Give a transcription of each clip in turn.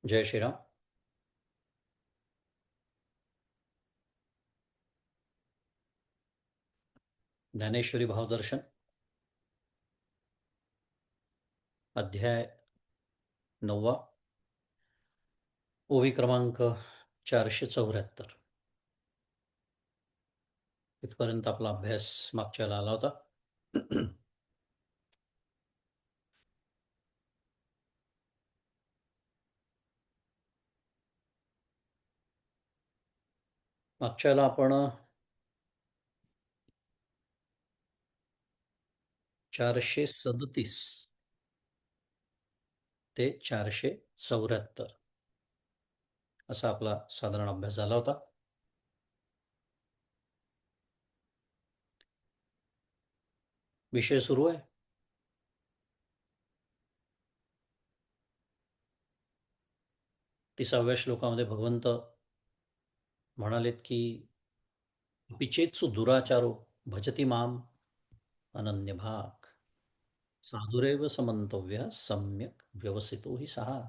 जय श्रीराम. ज्ञानेश्वरी भावदर्शन अध्याय 9. ओवी क्रमांक 474. इथपर्यंत आपला अभ्यास मागच्या वेळेला आला होता. मागच्या वेळेला आपण 437 ते 474 असा आपला साधारण अभ्यास झाला होता. विषय सुरू आहे. 30व्या श्लोकामध्ये भगवंत म्हणालेत की पिचेत्सु दुराचारो भजती माम अनन्यभाग साधुरेव समंतव्य सम्यक व्यवसितो ही सहा.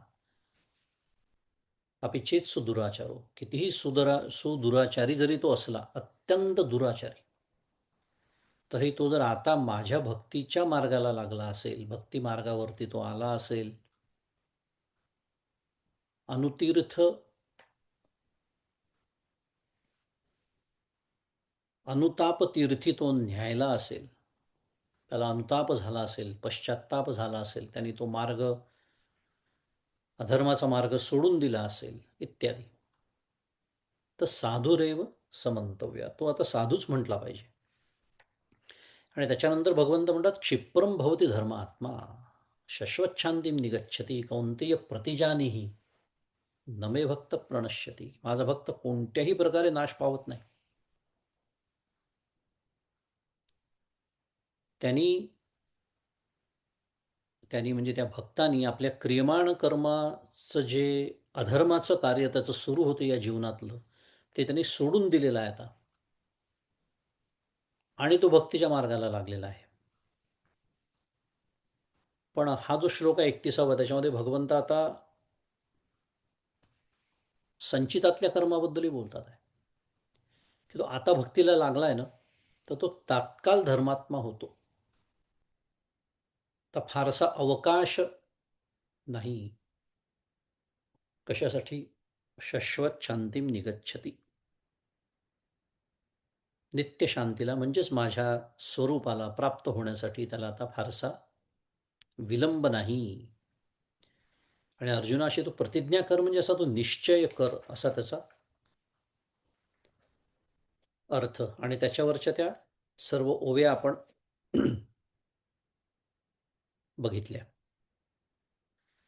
अपिचेत सुदुराचारो, कितीही सुदुराचारी जरी तो असला, अत्यंत दुराचारी, तरी तो जर आता माझ्या भक्तीच्या मार्गाला लागला असेल, भक्ती मार्गावरती तो आला असेल, अनुतीर्थ अनुताप तीर्थी तो न्यायला असेल, त्याला अनुताप झाला असेल, पश्चात्ताप झाला असेल, त्यांनी तो मार्ग, अधर्माचा मार्ग सोडून दिला असेल इत्यादी, तर साधुरेव समंतव्य, तो आता साधूच म्हटला पाहिजे. आणि त्याच्यानंतर भगवंत म्हणतात क्षिप्रम भवती धर्म आत्मा शश्वच्छांतीम निगच्छती कौंतेय प्रतिजानीही नमे भक्त प्रणश्यती. माझा भक्त कोणत्याही प्रकारे नाश पावत नाही. त्यांनी त्यांनी म्हणजे त्या भक्तांनी आपल्या क्रियमाण कर्माचं जे अधर्माचं कार्य त्याचं सुरू होतं या जीवनातलं, ते त्यांनी सोडून दिलेलं आहे आता, आणि तो भक्तीच्या मार्गाला लागलेला आहे. पण हा जो श्लोक आहे 31वा, त्याच्यामध्ये भगवंत आता संचितातल्या कर्माबद्दलही बोलतात आहे की तो आता भक्तीला लागलाय ना, तर तो तात्काळ धर्मात्मा होतो, तर फारसा अवकाश नाही. कशासाठी? शाश्वत शांतीम निगच्छती, नित्य शांतीला, म्हणजेच माझ्या स्वरूपाला प्राप्त होण्यासाठी त्याला आता फारसा विलंब नाही. आणि अर्जुनाशी तो प्रतिज्ञा कर, म्हणजे असा तो निश्चय कर, असा त्याचा अर्थ. आणि त्याच्यावरच्या त्या सर्व ओव्या आपण बघितल्या.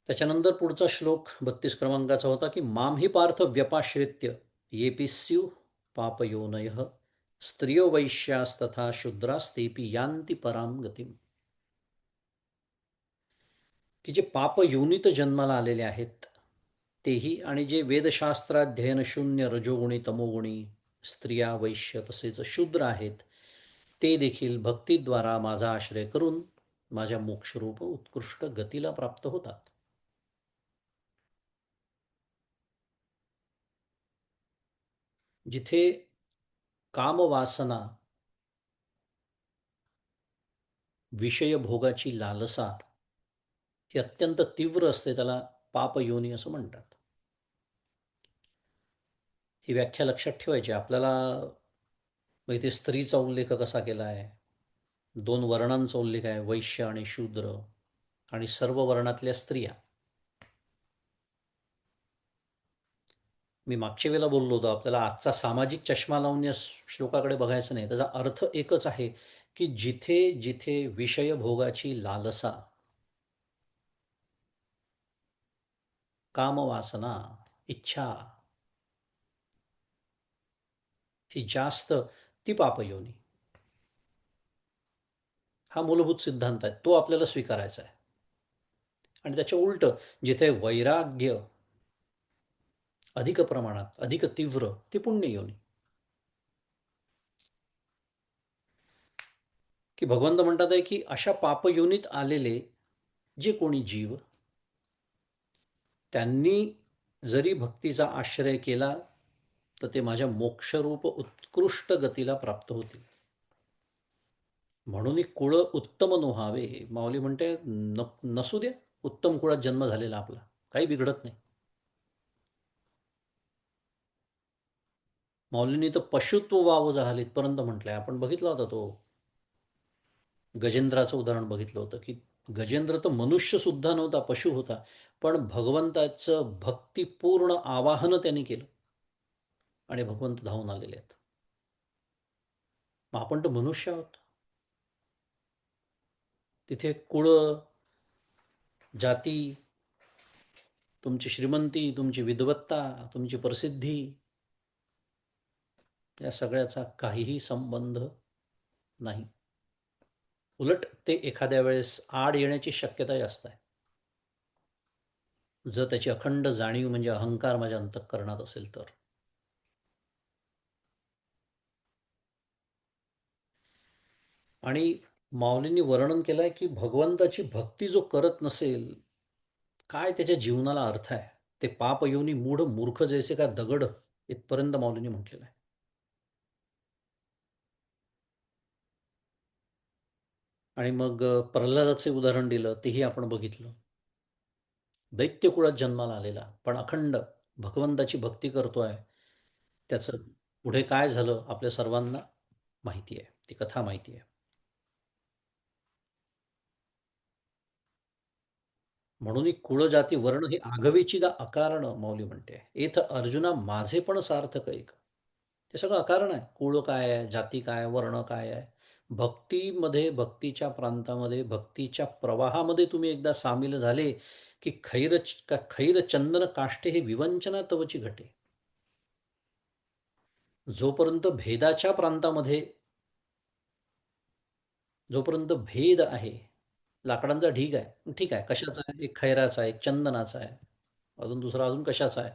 त्याच्यानंतर पुढचा श्लोक 32 क्रमांकाचा होता की माम ही पार्थ व्यपाश्रित्य येपी स्यु पापयोनय स्त्रियो वैश्यास्तथा शूद्रास्तेपी यांती पराम गतिम. की जे पाप योनीत जन्माला आलेले आहेत तेही, आणि जे वेदशास्त्राध्ययन शून्य रजोगुणी तमोगुणी स्त्रिया वैश्य तसेच शूद्र आहेत, ते देखील भक्तीद्वारा माझा आश्रय करून माझ्या मोक्षरूप उत्कृष्ट गतीला प्राप्त होतात. जिथे कामवासना, विषयभोगाची लालसा ही अत्यंत तीव्र असते, त्याला पापयोनी असं म्हणतात. ही व्याख्या लक्षात ठेवायची आपल्याला. मग इथे स्त्रीचा उल्लेख कसा केला आहे, दोन वर्णांचा उल्लेख आहे, वैश्य आणि शूद्र, आणि सर्व वर्णातल्या स्त्रिया. मी मागच्या वेळेला बोललो होतो आपल्याला आजचा सामाजिक चष्मा लावून या श्लोकाकडे बघायचं नाही. त्याचा अर्थ एकच आहे की जिथे जिथे विषयभोगाची लालसा, कामवासना, इच्छा ही जास्त, ती पापयोनी. हा मूलभूत सिद्धांत आहे, तो आपल्याला स्वीकारायचा आहे. आणि त्याच्या उलट, जिथे वैराग्य अधिक प्रमाणात, अधिक तीव्र, ती पुण्ययोनी. की भगवंत म्हणतात आहे की अशा पापयोनीत आलेले जे कोणी जीव, त्यांनी जरी भक्तीचा आश्रय केला तर ते माझ्या मोक्षरूप उत्कृष्ट गतीला प्राप्त होतील. म्हणून कुळ उत्तम नोहावे. माऊली म्हणते नसू द्या उत्तम कुळात जन्म झालेला आपला, काही बिघडत नाही. माऊलींनी तर पशुत्व वाव झाले इथपर्यंत म्हटलंय. आपण बघितला होता तो गजेंद्राचं उदाहरण बघितलं होतं की गजेंद्र तर मनुष्य सुद्धा नव्हता, पशु होता, पण भगवंताचं भक्तिपूर्ण आवाहन त्यांनी केलं आणि भगवंत धावून आलेले आहेत. मग आपण तर मनुष्य आहोत. तिथे कुळ, जाती, तुमची श्रीमंती, तुमची विद्वत्ता, तुमची प्रसिद्धी, या सगळ्याचा काहीही संबंध नाही. उलट ते एखाद्या वेळेस आड येण्याची शक्यता जास्त आहे, जर त्याची अखंड जाणीव म्हणजे अहंकार माझ्या अंतःकरणात असेल तर. आणि माऊलींनी वर्णन केलंय की भगवंताची भक्ती जो करत नसेल, काय त्याच्या जीवनाला अर्थ आहे? ते पाप योनी मूढ मूर्ख जैसे का दगड, इथपर्यंत माऊलींनी म्हटलेलं आहे. आणि मग प्रल्हादाचे उदाहरण दिलं, तेही आपण बघितलं. दैत्यकुळात जन्माला आलेला, पण अखंड भगवंताची भक्ती करतोय. त्याचं पुढे काय झालं आपल्या सर्वांना माहिती आहे, ती कथा माहिती आहे. म्हणून ही कुळ जाती वर्ण ही आघवीची दा अकारण, माऊली म्हणते एथ अर्जुना माझे पण सार्थक एक. ते सगळं अकारण आहे. कुळ काय आहे, जाती काय, वर्ण काय आहे. भक्तीमध्ये, भक्तीच्या प्रांतामध्ये, भक्तीच्या प्रवाहामध्ये तुम्ही एकदा सामील झाले की खैर चंदन काष्टे हे विवंचना तवची घटे. जोपर्यंत भेदाच्या प्रांतामध्ये, जोपर्यंत भेद आहे, लाकडांचा ढीग आहे, ठीक आहे, कशाचा आहे, एक खैराचा आहे, एक चंदनाचा आहे, अजून दुसरा अजून कशाचा आहे.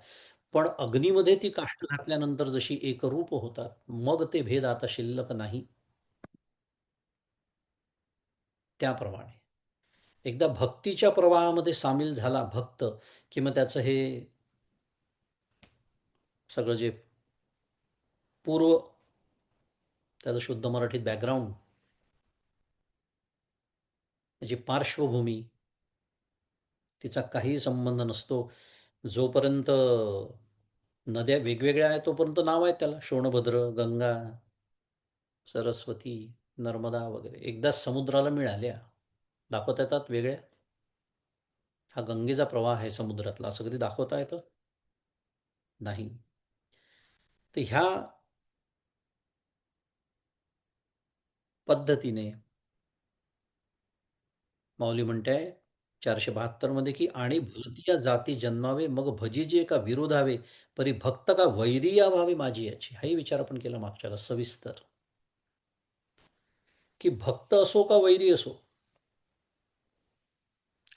पण अग्नीमध्ये ती काष्ट घातल्यानंतर जशी एकरूप होतात, मग ते भेद आता शिल्लक नाही. त्याप्रमाणे एकदा भक्तीच्या प्रवाहामध्ये सामील झाला भक्त, की मग त्याचं हे सगळं जे पूर्व, त्याचं शुद्ध मराठीत बॅकग्राऊंड, त्याची पार्श्वभूमी, तिचा काही संबंध नसतो. जोपर्यंत नद्या वेगवेगळ्या आहेत तोपर्यंत नाव आहे त्याला, शोणभद्र, गंगा, सरस्वती, नर्मदा वगैरे. एकदा समुद्राला मिळाल्या, दाखवता येतात वेगळ्या. हा गंगेचा प्रवाह आहे समुद्रातला, असं कधी दाखवता येतं? नाही. तर ह्या पद्धतीने माऊली म्हणते 472 मध्ये की आणि भलती जाती जन्मावे मग भजीजे का विरोधावे, परी भक्त का वैरी या व्हावे माझी याची. हाही विचार आपण केला मागच्याला सविस्तर, की भक्त असो का वैरी असो,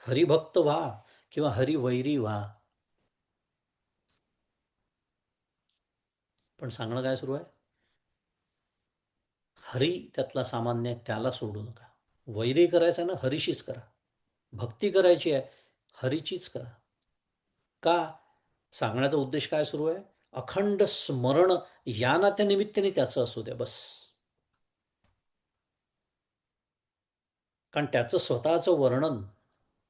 हरिभक्त व्हा किंवा हरिवैरी व्हा, पण सांगणं काय सुरू आहे, हरी त्यातला सामान्य आहे, त्याला सोडू नका. वैरी करायचं ना, हरीशीच करा. भक्ती करायची आहे, हरीचीच करा. का? सांगण्याचा उद्देश काय सुरू आहे, अखंड स्मरण या नात्या निमित्ताने त्याचं असू द्या बस. कारण त्याचं स्वतःचं वर्णन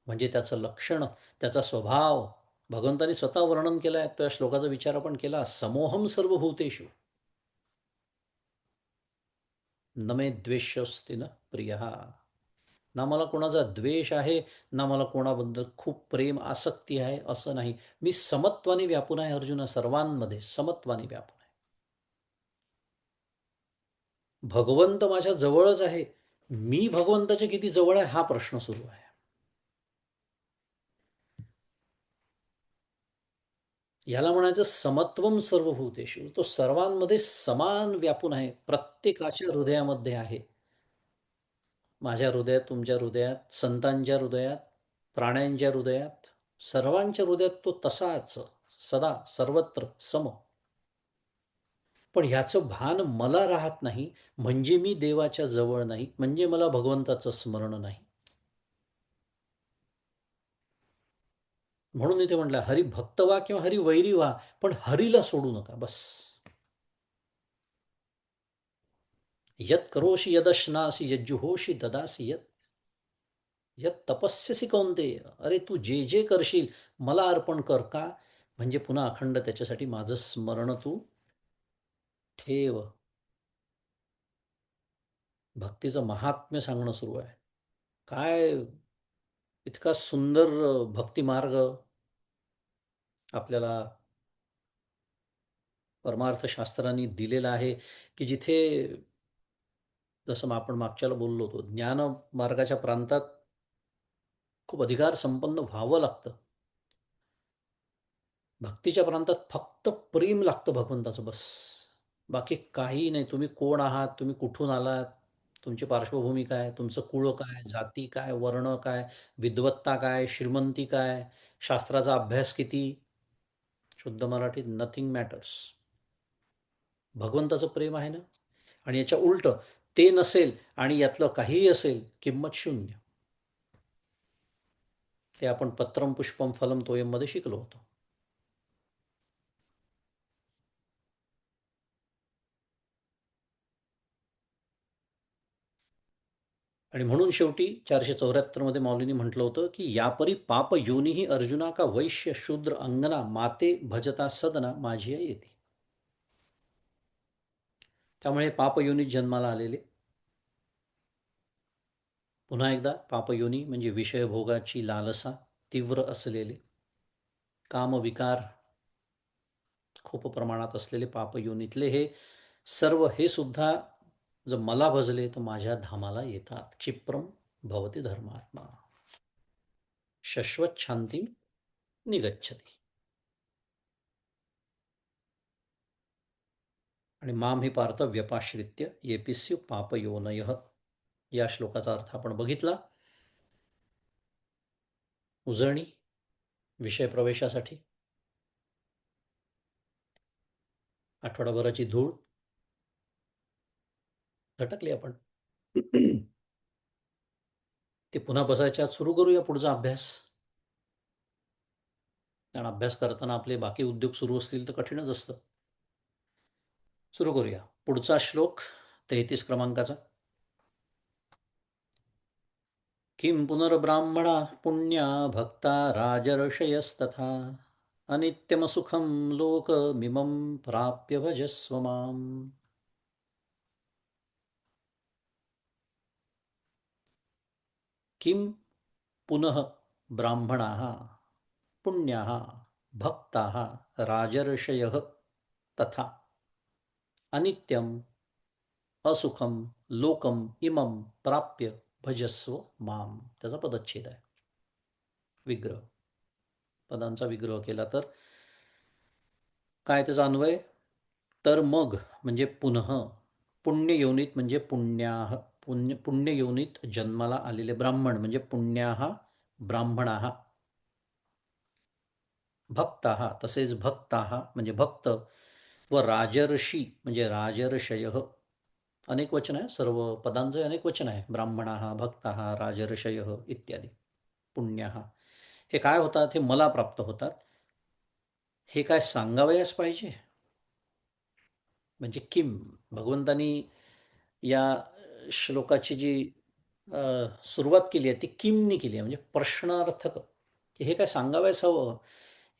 म्हणजे त्याचं लक्षण, त्याचा स्वभाव भगवंतानी स्वतः वर्णन केलं आहे. त्या श्लोकाचा विचार आपण केला, समोहम सर्वभूतेषु न मे द्वेष्यस्ति न प्रिय. ना मला कोणाचा द्वेष आहे, ना मला कोणाबद्दल खूप प्रेम आसक्ती आहे, असं नाही. मी समत्वाने व्यापून आहे अर्जुना, सर्वांमध्ये समत्वाने व्यापून आहे. भगवंत माझ्या जवळच आहे, मी भगवंताच्या किती जवळ आहे हा प्रश्न सुरू आहे. याला म्हणायचं समत्वम सर्वभूतेषु. तो सर्वांमध्ये समान व्यापून आहे, प्रत्येकाच्या हृदयामध्ये आहे. माझ्या हृदयात, तुमच्या हृदयात, संतांच्या हृदयात, प्राण्यांच्या हृदयात, सर्वांच्या हृदयात तो तसाच सदा सर्वत्र सम. पण ह्याचं भान मला राहत नाही, म्हणजे मी देवाच्या जवळ नाही, म्हणजे मला भगवंताचं स्मरण नाही. म्हणून इथे म्हटलं हरी भक्त व्हा किंवा हरी वैरी व्हा, पण हरीला सोडू नका बस. यत करोषि यदश्नासी यज्जुहोषि ददासी यत यत तपस्यसी कौंतेय. अरे तू जे जे करशील मला अर्पण कर. का? म्हणजे पुन्हा अखंड त्याच्यासाठी माझं स्मरण तू ठेव. भक्तीचं महात्म्य सांगणं सुरू आहे. काय इतका सुंदर भक्ती मार्ग आपल्याला परमार्थशास्त्रांनी दिलेला आहे, की जिथे जसं आपण मागच्याला बोललो होतो, ज्ञान मार्गाच्या प्रांतात खूप अधिकार संपन्न व्हावं लागतं. भक्तीच्या प्रांतात फक्त प्रेम लागतं भगवंताचं बस. बाकी काही नाही. तुम्ही कोण आहात, तुम्ही कुठून आलात, तुमची पार्श्वभूमी काय, तुमचं कुळ काय, जाती काय, वर्ण काय, विद्वत्ता काय, श्रीमंती काय, शास्त्राचा अभ्यास किती, शुद्ध मराठीत नथिंग मॅटर्स. भगवंताचं प्रेम आहे ना. आणि याच्या उलट ते नसेल आणि यातलं काहीही असेल, किंमत शून्य. ते आपण पत्रम पुष्पम फलम तोयम मध्ये शिकलो होतो. आणि म्हणून शेवटी 474 मध्ये माऊलींनी म्हटलं होतं की यापरी पाप योनीही अर्जुना का वैश्य शूद्र अंगना माते भजता सदना माझी येते. त्यामुळे पापयोनीत जन्माला आलेले, पुन्हा एकदा पापयोनी म्हणजे विषयभोगाची लालसा तीव्र असलेले, कामविकार खूप प्रमाणात असलेले पापयोनीतले हे सर्व, हे सुद्धा जर मला भजले तर माझ्या धामाला येतात. क्षिप्रम भवती धर्मात्मा शश्वत शांती निगच्छती. आणि माम ही पार्थ व्यपाश्रित्य येपिस्यु पापयोनय. या श्लोकाचा अर्थ आपण बघितला. उजळणी विषय प्रवेशासाठी आठवडाभराची धूळ झटकली आपण. ते पुन्हा बसायच्या आत सुरू करूया पुढचा अभ्यास. कारण अभ्यास करताना आपले बाकी उद्योग सुरू असतील तर कठीणच असतं. सुरू करूया पुढचा श्लोक 33 क्रमांकाचा. किं पुनर्ब्राह्मणा पुण्या भक्ता राजर्षयस्तथा अनित्यमसुखं लोकमिमं प्राप्य भजस्व माम्. किं पुनः ब्राह्मणाः पुण्याः भक्ताः राजर्षयः तथा अनित्यम असुखम लोकम इमं प्राप्य भजस्व माम. त्याचा पदच्छेद आहे. विग्रह, पदांचा विग्रह केला तर काय त्याचा अन्वय? तर मग म्हणजे पुनः, पुण्ययोनीत म्हणजे पुण्याः, पुण्ययोनीत जन्माला आलेले ब्राह्मण म्हणजे पुण्याः ब्राह्मणाः, भक्ताः तसेच भक्ताः म्हणजे भक्त, व राजर्षी म्हणजे राजर्षयः. अनेक वचन आहे, सर्व पदांचे अनेक वचन आहे. ब्राह्मणाः भक्ताः राजर्षयः इत्यादी. पुण्याः हे काय होतात? हे मला प्राप्त होतात. हे काय सांगावयास पाहिजे? म्हणजे किम, भगवंतानी या श्लोकाची जी सुरुवात केली आहे ती किमनी केली आहे, म्हणजे प्रश्नार्थक, की हे काय सांगावयास हवं.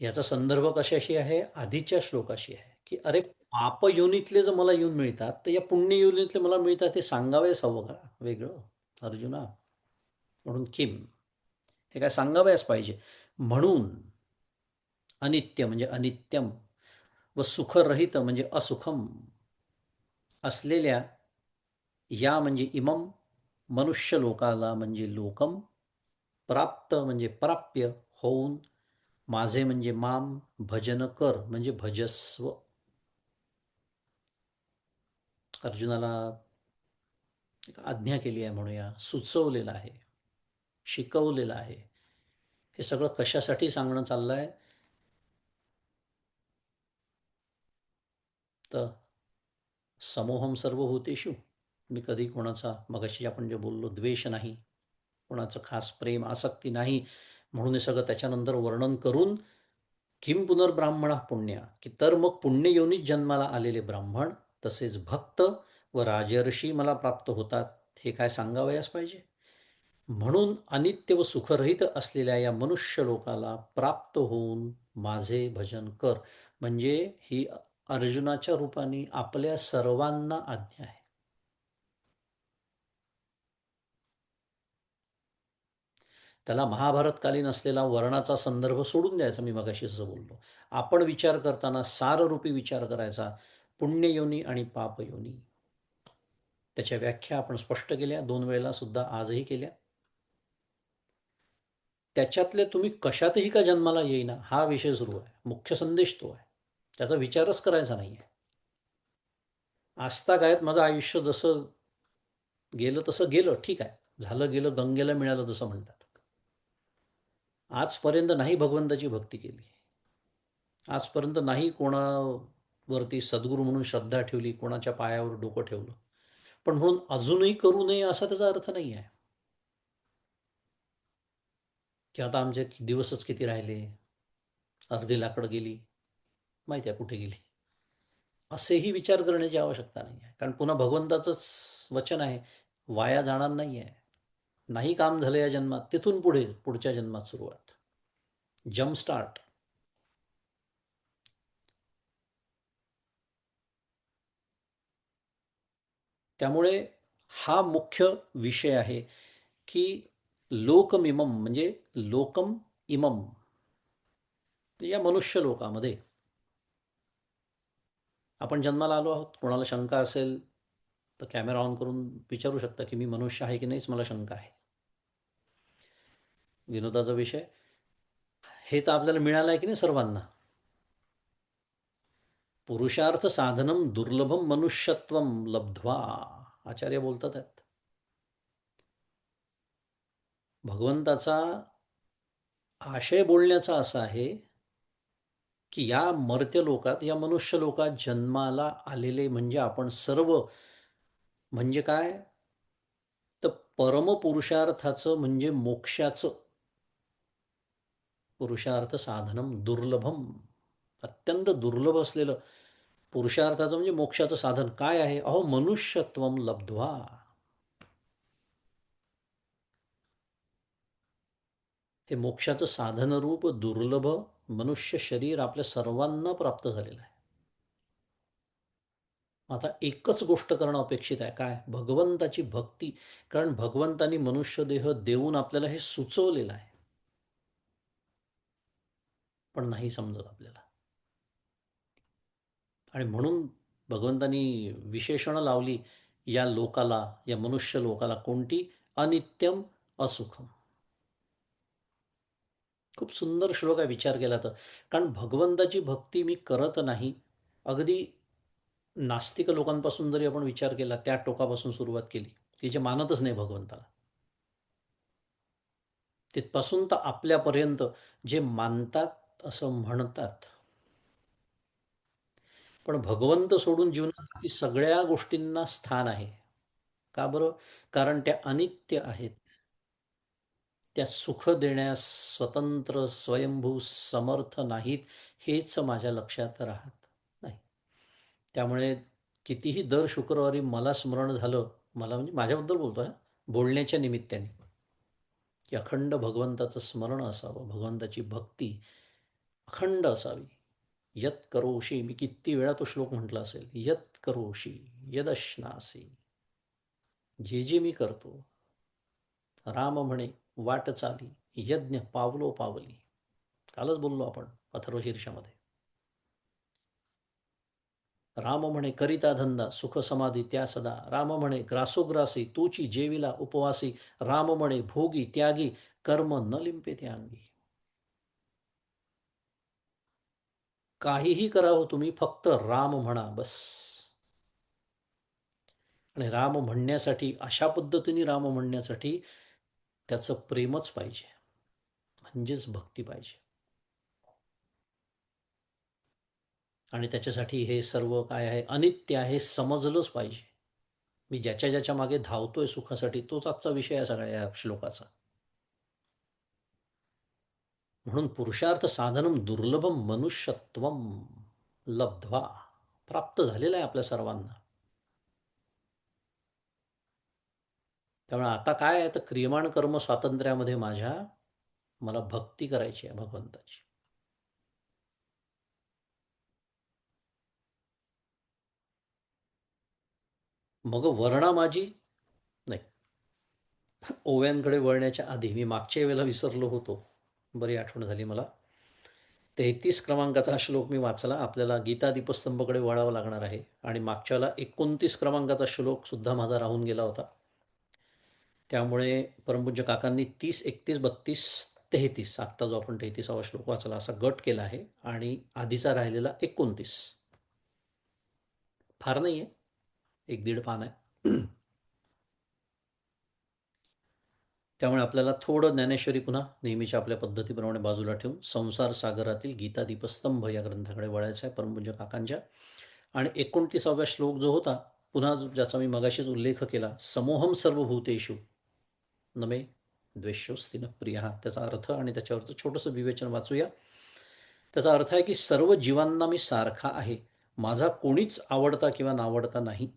याचा संदर्भ कशाशी आहे? आधीच्या श्लोकाशी आहे, की अरे पापयोनीतले जर मला येऊन मिळतात तर या पुण्ययोनीतले मला मिळतात, ते सांगावयास हवं का वेगळं अर्जुना? म्हणून किम, हे काय सांगावयास पाहिजे. म्हणून अनित्य म्हणजे अनित्यम, व सुखरहित म्हणजे असुखम असलेल्या, या म्हणजे इमम मनुष्य लोकाला म्हणजे लोकम, प्राप्त म्हणजे प्राप्य होऊन, माझे म्हणजे माम, भजन कर म्हणजे भजस्व. अर्जुनाला एक आज्ञा केली आहे म्हणूया, सुचवलेलं आहे, शिकवलेलं आहे. हे सगळं कशासाठी सांगणं चाललं आहे? तर समोहम सर्वभूतेषु, मी कधी कोणाचा, मगाशी आपण जे बोललो, द्वेष नाही, कोणाचं खास प्रेम आसक्ती नाही, म्हणून हे सगळं त्याच्यानंतर वर्णन करून किम पुनर्ब्राह्मणा पुण्या, की तर मग पुण्य योनीत जन्माला आलेले ब्राह्मण तसेच भक्त व राजर्षी मला प्राप्त होतात, हे काय सांगावयास पाहिजे. म्हणून अनित्य व सुखरहित असलेल्या या मनुष्य लोकाला प्राप्त होऊन माझे भजन कर. म्हणजे ही अर्जुनाच्या रूपाने आपल्या सर्वांना आज्ञा आहे. त्याला महाभारतकालीन असलेला वर्णाचा संदर्भ सोडून द्यायचा. मी मगाशी असं बोललो, आपण विचार करताना साररूपी विचार करायचा, पुण्ययोनी आणि पापयोनी. त्याच्या व्याख्या आपण स्पष्ट केल्या, 2 वेळेला सुद्धा आजही केल्या. त्याच्यातले तुम्ही कशातही का जन्माला येईना हा विषय सुरू आहे, मुख्य संदेश तो आहे. त्याचा विचारच करायचा नाही आहे. आस्था गायत माझं आयुष्य जसं गेलं तसं गेलं, ठीक आहे, झालं गेलं गंगेला मिळालं जसं म्हणतात. आजपर्यंत नाही भगवंताची भक्ती केली, आजपर्यंत नाही कोणावरती सद्गुरू म्हणून श्रद्धा ठेवली, कोणाच्या पायावर डोकं ठेवलं, पण म्हणून अजूनही करू नये असा त्याचा अर्थ नाही आहे की आता आमचे दिवसच किती राहिले, अर्धी लाकड गेली, माहिती आहे कुठे गेली, असेही विचार करण्याची आवश्यकता नाही आहे. कारण पुन्हा भगवंताचंच वचन आहे, वाया जाणार नाही आहे. नाही काम झालं या जन्मात, तिथून पुढे पुढच्या जन्मात सुरुवात, जम्प स्टार्ट. त्यामुळे हा मुख्य विषय आहे की लोकमिमम म्हणजे लोकम इमम, या मनुष्य लोकामध्ये आपण जन्माला आलो आहोत. कोणाला शंका असेल तर कॅमेरा ऑन करून विचारू शकता की मी मनुष्य आहे की नाहीच, मला शंका आहे. विनोदाचा विषय हे तर आपल्याला मिळालं आहे की नाही सर्वांना. पुरुषार्थ साधनम दुर्लभम मनुष्यत्वम लब्ध्वा, आचार्य बोलतात आहेत. भगवंताचा आशय बोलण्याचा असा आहे की या मर्त्य लोकात, या मनुष्य लोकात जन्माला आलेले म्हणजे आपण सर्व, म्हणजे काय तर परमपुरुषार्थाचं म्हणजे मोक्षाचं पुरुषार्थ साधनम दुर्लभम, अत्यंत दुर्लभ असलेलं पुरुषार्थाचं म्हणजे मोक्षाचं साधन काय आहे. अहो मनुष्यत्वम लब्ध्वा, हे मोक्षाचं साधनरूप दुर्लभ मनुष्य शरीर आपल्या सर्वांना प्राप्त झालेलं आहे. आता एकच गोष्ट करणं अपेक्षित आहे, काय, भगवंताची भक्ती. कारण भगवंतानी मनुष्य देह देऊन आपल्याला हे सुचवलेलं आहे, पण नाही समजत आपल्याला. आणि म्हणून भगवंतानी विशेषणं लावली या लोकाला, या मनुष्य लोकाला, कोणती, अनित्यम असुखम. खूप सुंदर श्लोक आहे विचार केला तर. कारण भगवंताची भक्ती मी करत नाही, अगदी नास्तिक लोकांपासून जरी आपण विचार केला, त्या टोकापासून सुरुवात केली, की जे मानतच नाही भगवंताला, तिथपासून तर आपल्यापर्यंत जे मानतात असं म्हणतात, पण भगवंत सोडून जीवनात सगळ्या गोष्टींना स्थान आहे. का बरं? कारण त्या अनित्य आहेत, त्या सुख देण्यास स्वतंत्र स्वयंभू समर्थ नाहीत, हेच माझ्या लक्षात राहत नाही. त्यामुळे कितीही दर शुक्रवारी मला स्मरण झालं, मला म्हणजे माझ्याबद्दल बोलतो आहे, बोलण्याच्या निमित्ताने, की अखंड भगवंताचं स्मरण असावं, भगवंताची भक्ती अखंड असावी. यत करोषी, मी किती वेळा तो श्लोक म्हटला असेल, यत करोषी यदश्नासी, जे जे मी करतो, राम म्हणे वाट चाली, यज्ञ पावलो पावली. कालच बोललो आपण अथर्वशीर्षामध्ये. राम म्हणे करिता धंदा सुख समाधी त्या सदा, राम म्हणे ग्रासोग्रासी तूची जेविला उपवासी, राम म्हणे भोगी त्यागी कर्म न लिंपे त्या अंगी. काहीही करावं तुम्ही, फक्त राम म्हणा बस. आणि राम म्हणण्यासाठी, अशा पद्धतीने राम म्हणण्यासाठी त्याचं प्रेमच पाहिजे, म्हणजेच भक्ती पाहिजे. आणि त्याच्यासाठी हे सर्व काय आहे, अनित्य आहे, समजलंच पाहिजे. मी ज्याच्या ज्याच्या मागे धावतोय सुखासाठी, तोच आजचा विषय आहे सगळ्या या श्लोकाचा. म्हणून पुरुषार्थ साधनम दुर्लभम मनुष्यत्वम लब्ध्वा, प्राप्त झालेलं आहे आपल्या सर्वांना. त्यामुळे आता काय आहे तर क्रियमाण कर्म स्वातंत्र्यामध्ये माझ्या मला भक्ती करायची आहे भगवंताची. मग वर्णा माझी नाही, ओव्यांकडे वळण्याच्या आधी मी मागच्या वेळेला विसरलो होतो, बरी आठवण झाली मला. 33 क्रमांकाचा श्लोक मी वाचला. आपल्याला गीता दीपस्तंभकडे वळावं लागणार आहे. आणि मागच्या वेळेला 29 क्रमांकाचा श्लोकसुद्धा माझा राहून गेला होता. त्यामुळे परमपूज्य काकांनी 30, 31, 32, 33, आत्ता जो आपण 33वा श्लोक वाचला असा गट केला आहे. आणि आधीचा राहिलेला 29, फार नाही आहे, 1-1.5 पान आहे. त्यामुळे आपल्याला थोडं ज्ञानेश्वरी पुन्हा नेहमीच्या आपल्या पद्धतीप्रमाणे बाजूला ठेवून संसार सागरातील गीता दीपस्तंभ या ग्रंथाकडे वळायचं आहे परमपूज्य काकांच्या. आणि 29वा श्लोक जो होता पुन्हा ज्याचा मी मगाशीच उल्लेख केला, समोहम सर्वभूतेषु न मे द्वेष्योस्ति न प्रिय, त्याचा अर्थ आणि त्याच्यावरचं छोटंसं विवेचन वाचूया. त्याचा अर्थ आहे की सर्व जीवांना मी सारखा आहे, माझा कोणीच आवडता किंवा नावडता नाही,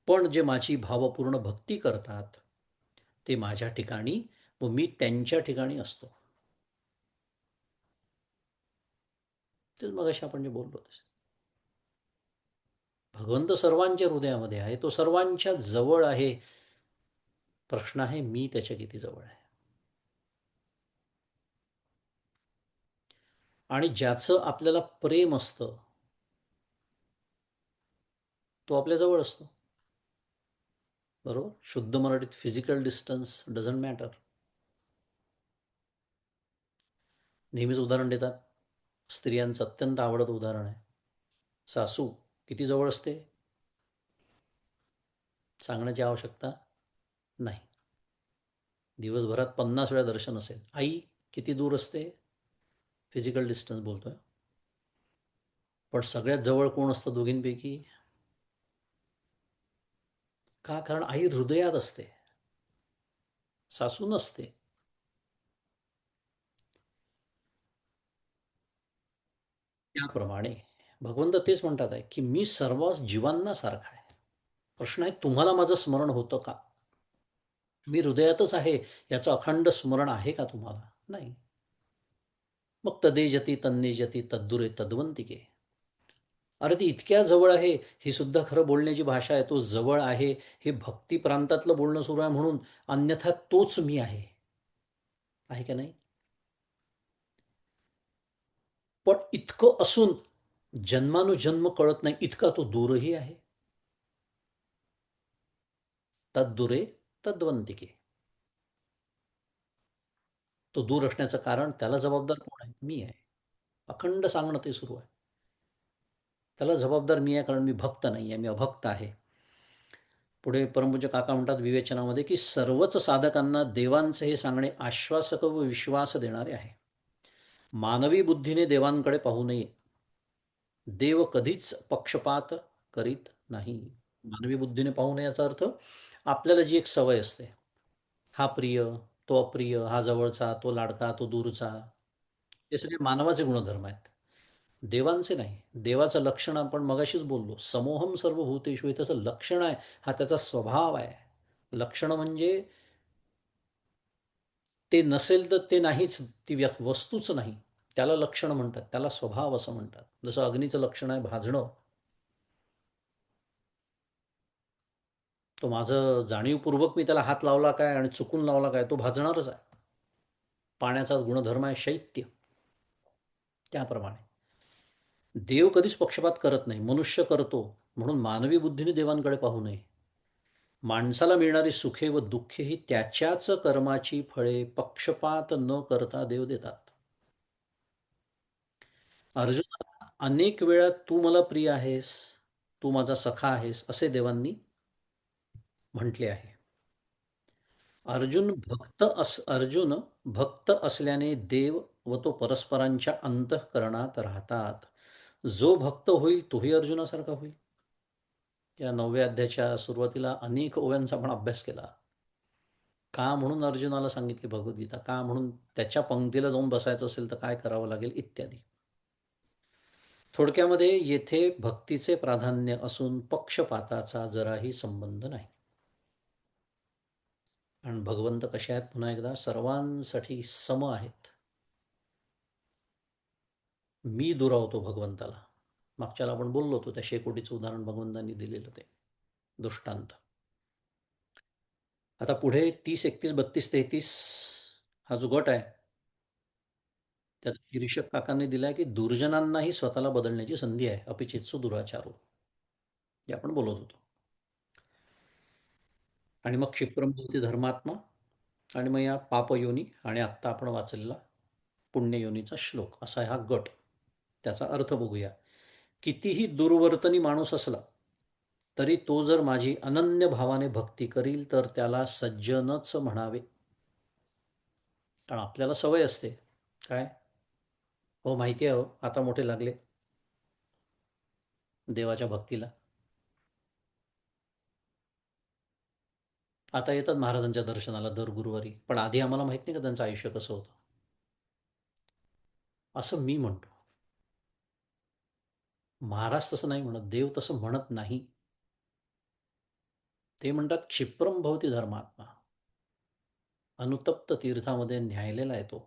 पण जे माझी भावपूर्ण भक्ती करतात ते माझ्या ठिकाणी व मी त्यांच्या ठिकाणी असतो. तेच मगाशी आपण जे बोललो तसं भगवंत सर्वांच्या हृदयामध्ये आहे, तो सर्वांच्या जवळ आहे. प्रश्न आहे मी त्याच्या किती जवळ आहे. आणि ज्याचं आपल्याला प्रेम असतं तो आपल्या जवळ असतो. बरोबर, शुद्ध मराठीत फिजिकल डिस्टन्स डझंट मॅटर. नेहमीच उदाहरण देतात, स्त्रियांचं अत्यंत आवडतं उदाहरण आहे. सासू किती जवळ असते सांगण्याची आवश्यकता नाही. दिवसभरात 50 वेळा दर्शन असेल. आई किती दूर असते, फिजिकल डिस्टन्स बोलतोय, पण सगळ्यात जवळ कोण असतं दोघींपैकी? का? कारण आई हृदयात असते, सासू नसते. त्याप्रमाणे भगवंत तेच म्हणतात आहे की मी सर्व जीवांना सारखा आहे. प्रश्न आहे तुम्हाला माझं स्मरण होतं का? मी हृदयातच आहे याचं अखंड स्मरण आहे का तुम्हाला? नाही. मग तदेजती तन्नेजती तद्दुरे तद्वंतिके. अरे ती इतक्या जवळ आहे, ही सुद्धा खरं बोलण्याची भाषा आहे. तो जवळ आहे हे भक्ती प्रांतातलं बोलणं सुरू आहे म्हणून, अन्यथा तोच मी आहे. आहे का नाही? पण इतकं असून जन्मानुजन्म कळत नाही इतका तो दूरही आहे. तद्दुरे तद्वंतिके. तो दूर असण्याचं कारण त्याला जबाबदार कोण आहे? मी आहे. अखंड सांगणं ते सुरू आहे. त्याला जबाबदार मी आहे, कारण मी भक्त नाही आहे, मी अभक्त आहे. पुढे परमपूज्य काका म्हणतात विवेचनामध्ये की सर्वच साधकांना देवांचे हे सांगणे आश्वासक व विश्वास देणारे आहे. मानवी बुद्धीने देवांकडे पाहू नये. देव कधीच पक्षपात करीत नाही. मानवी बुद्धीने पाहू नये याचा अर्थ आपल्याला जी एक सवय असते, हा प्रिय, तो अप्रिय, हा जवळचा, तो लाडका, तो दूरचा, हे सगळे मानवाचे गुणधर्म आहेत, देवांचे नाही. देवाचं लक्षण आपण मगाशीच बोललो, समोहम सर्वभूतेषु, हे त्याचं लक्षण आहे, हा त्याचा स्वभाव आहे. लक्षण म्हणजे ते नसेल तर ते नाहीच, ती वस्तूच नाही, त्याला लक्षण म्हणतात, त्याला स्वभाव असं म्हणतात. जसं अग्नीचं लक्षण आहे भाजणं, तो माझं जाणीवपूर्वक मी त्याला हात लावला काय आणि चुकून लावला काय, तो भाजणारच आहे. पाण्याचा गुणधर्म आहे शैत्य. त्याप्रमाणे देव कधीच पक्षपात करत नाही, मनुष्य करतो. म्हणून मानवी बुद्धीने देवांकडे पाहू नये. माणसाला मिळणारी सुखे व दुःखे ही त्याच्याच कर्माची फळे पक्षपात न करता देव देतात. अर्जुना, अनेक वेळा तू मला प्रिय आहेस, तू माझा सखा आहेस असे देवांनी म्हटले आहे. अर्जुन भक्त असल्याने देव व तो परस्परांच्या अंतःकरणात राहतात. जो भक्त होईल तोही अर्जुनासारखा होईल. या 9व्या अध्यायाच्या सुरुवातीला अनेक ओव्यांचा आपण अभ्यास केला. का म्हणून अर्जुनाला सांगितली भगवद्गीता, का म्हणून त्याच्या पंक्तीला जाऊन बसायचं असेल तर काय करावं लागेल इत्यादी. थोडक्यामध्ये येथे भक्तीचे प्राधान्य असून पक्षपाताचा जराही संबंध नाही. आणि भगवंत कसे आहेत पुन्हा एकदा, सर्वांसाठी सम आहेत. मी दुरावतो भगवंताला. मागच्याला आपण बोललो होतो त्या शेकोटीचं उदाहरण भगवंतांनी दिलेलं ते दृष्टांत. आता पुढे 30, 31, 32, 33 हा जो गट आहे त्यात शीर्षक काकांनी दिलाय की दुर्जनांनाही स्वतःला बदलण्याची संधी आहे, अपिचेत्सु दुराचारो, जे आपण बोलत होतो. आणि मग क्षिप्रम भवती धर्मात्मा, आणि मग या पापयोनी, आणि आत्ता आपण वाचलेला पुण्ययोनीचा श्लोक, असा हा गट. त्याचा अर्थ बघूया. कितीही दुर्वर्तनी माणूस असला तरी तो जर माझी अनन्य भावाने भक्ती करील तर त्याला सज्जनच म्हणावे. कारण आपल्याला सवय असते काय, हो माहिती आहे, हो आता मोठे लागले देवाच्या भक्तीला, आता येतात महाराजांच्या दर्शनाला दर गुरुवारी, पण आधी आम्हाला माहित नाही का त्यांचं आयुष्य कसं होतं, असं मी म्हणतो. महाराज तसं नाही म्हणत, देव तसं म्हणत नाही. ते म्हणतात क्षिप्रम भवती धर्मात्मा. अनुतप्त तीर्थामध्ये न्यायलेला आहे तो,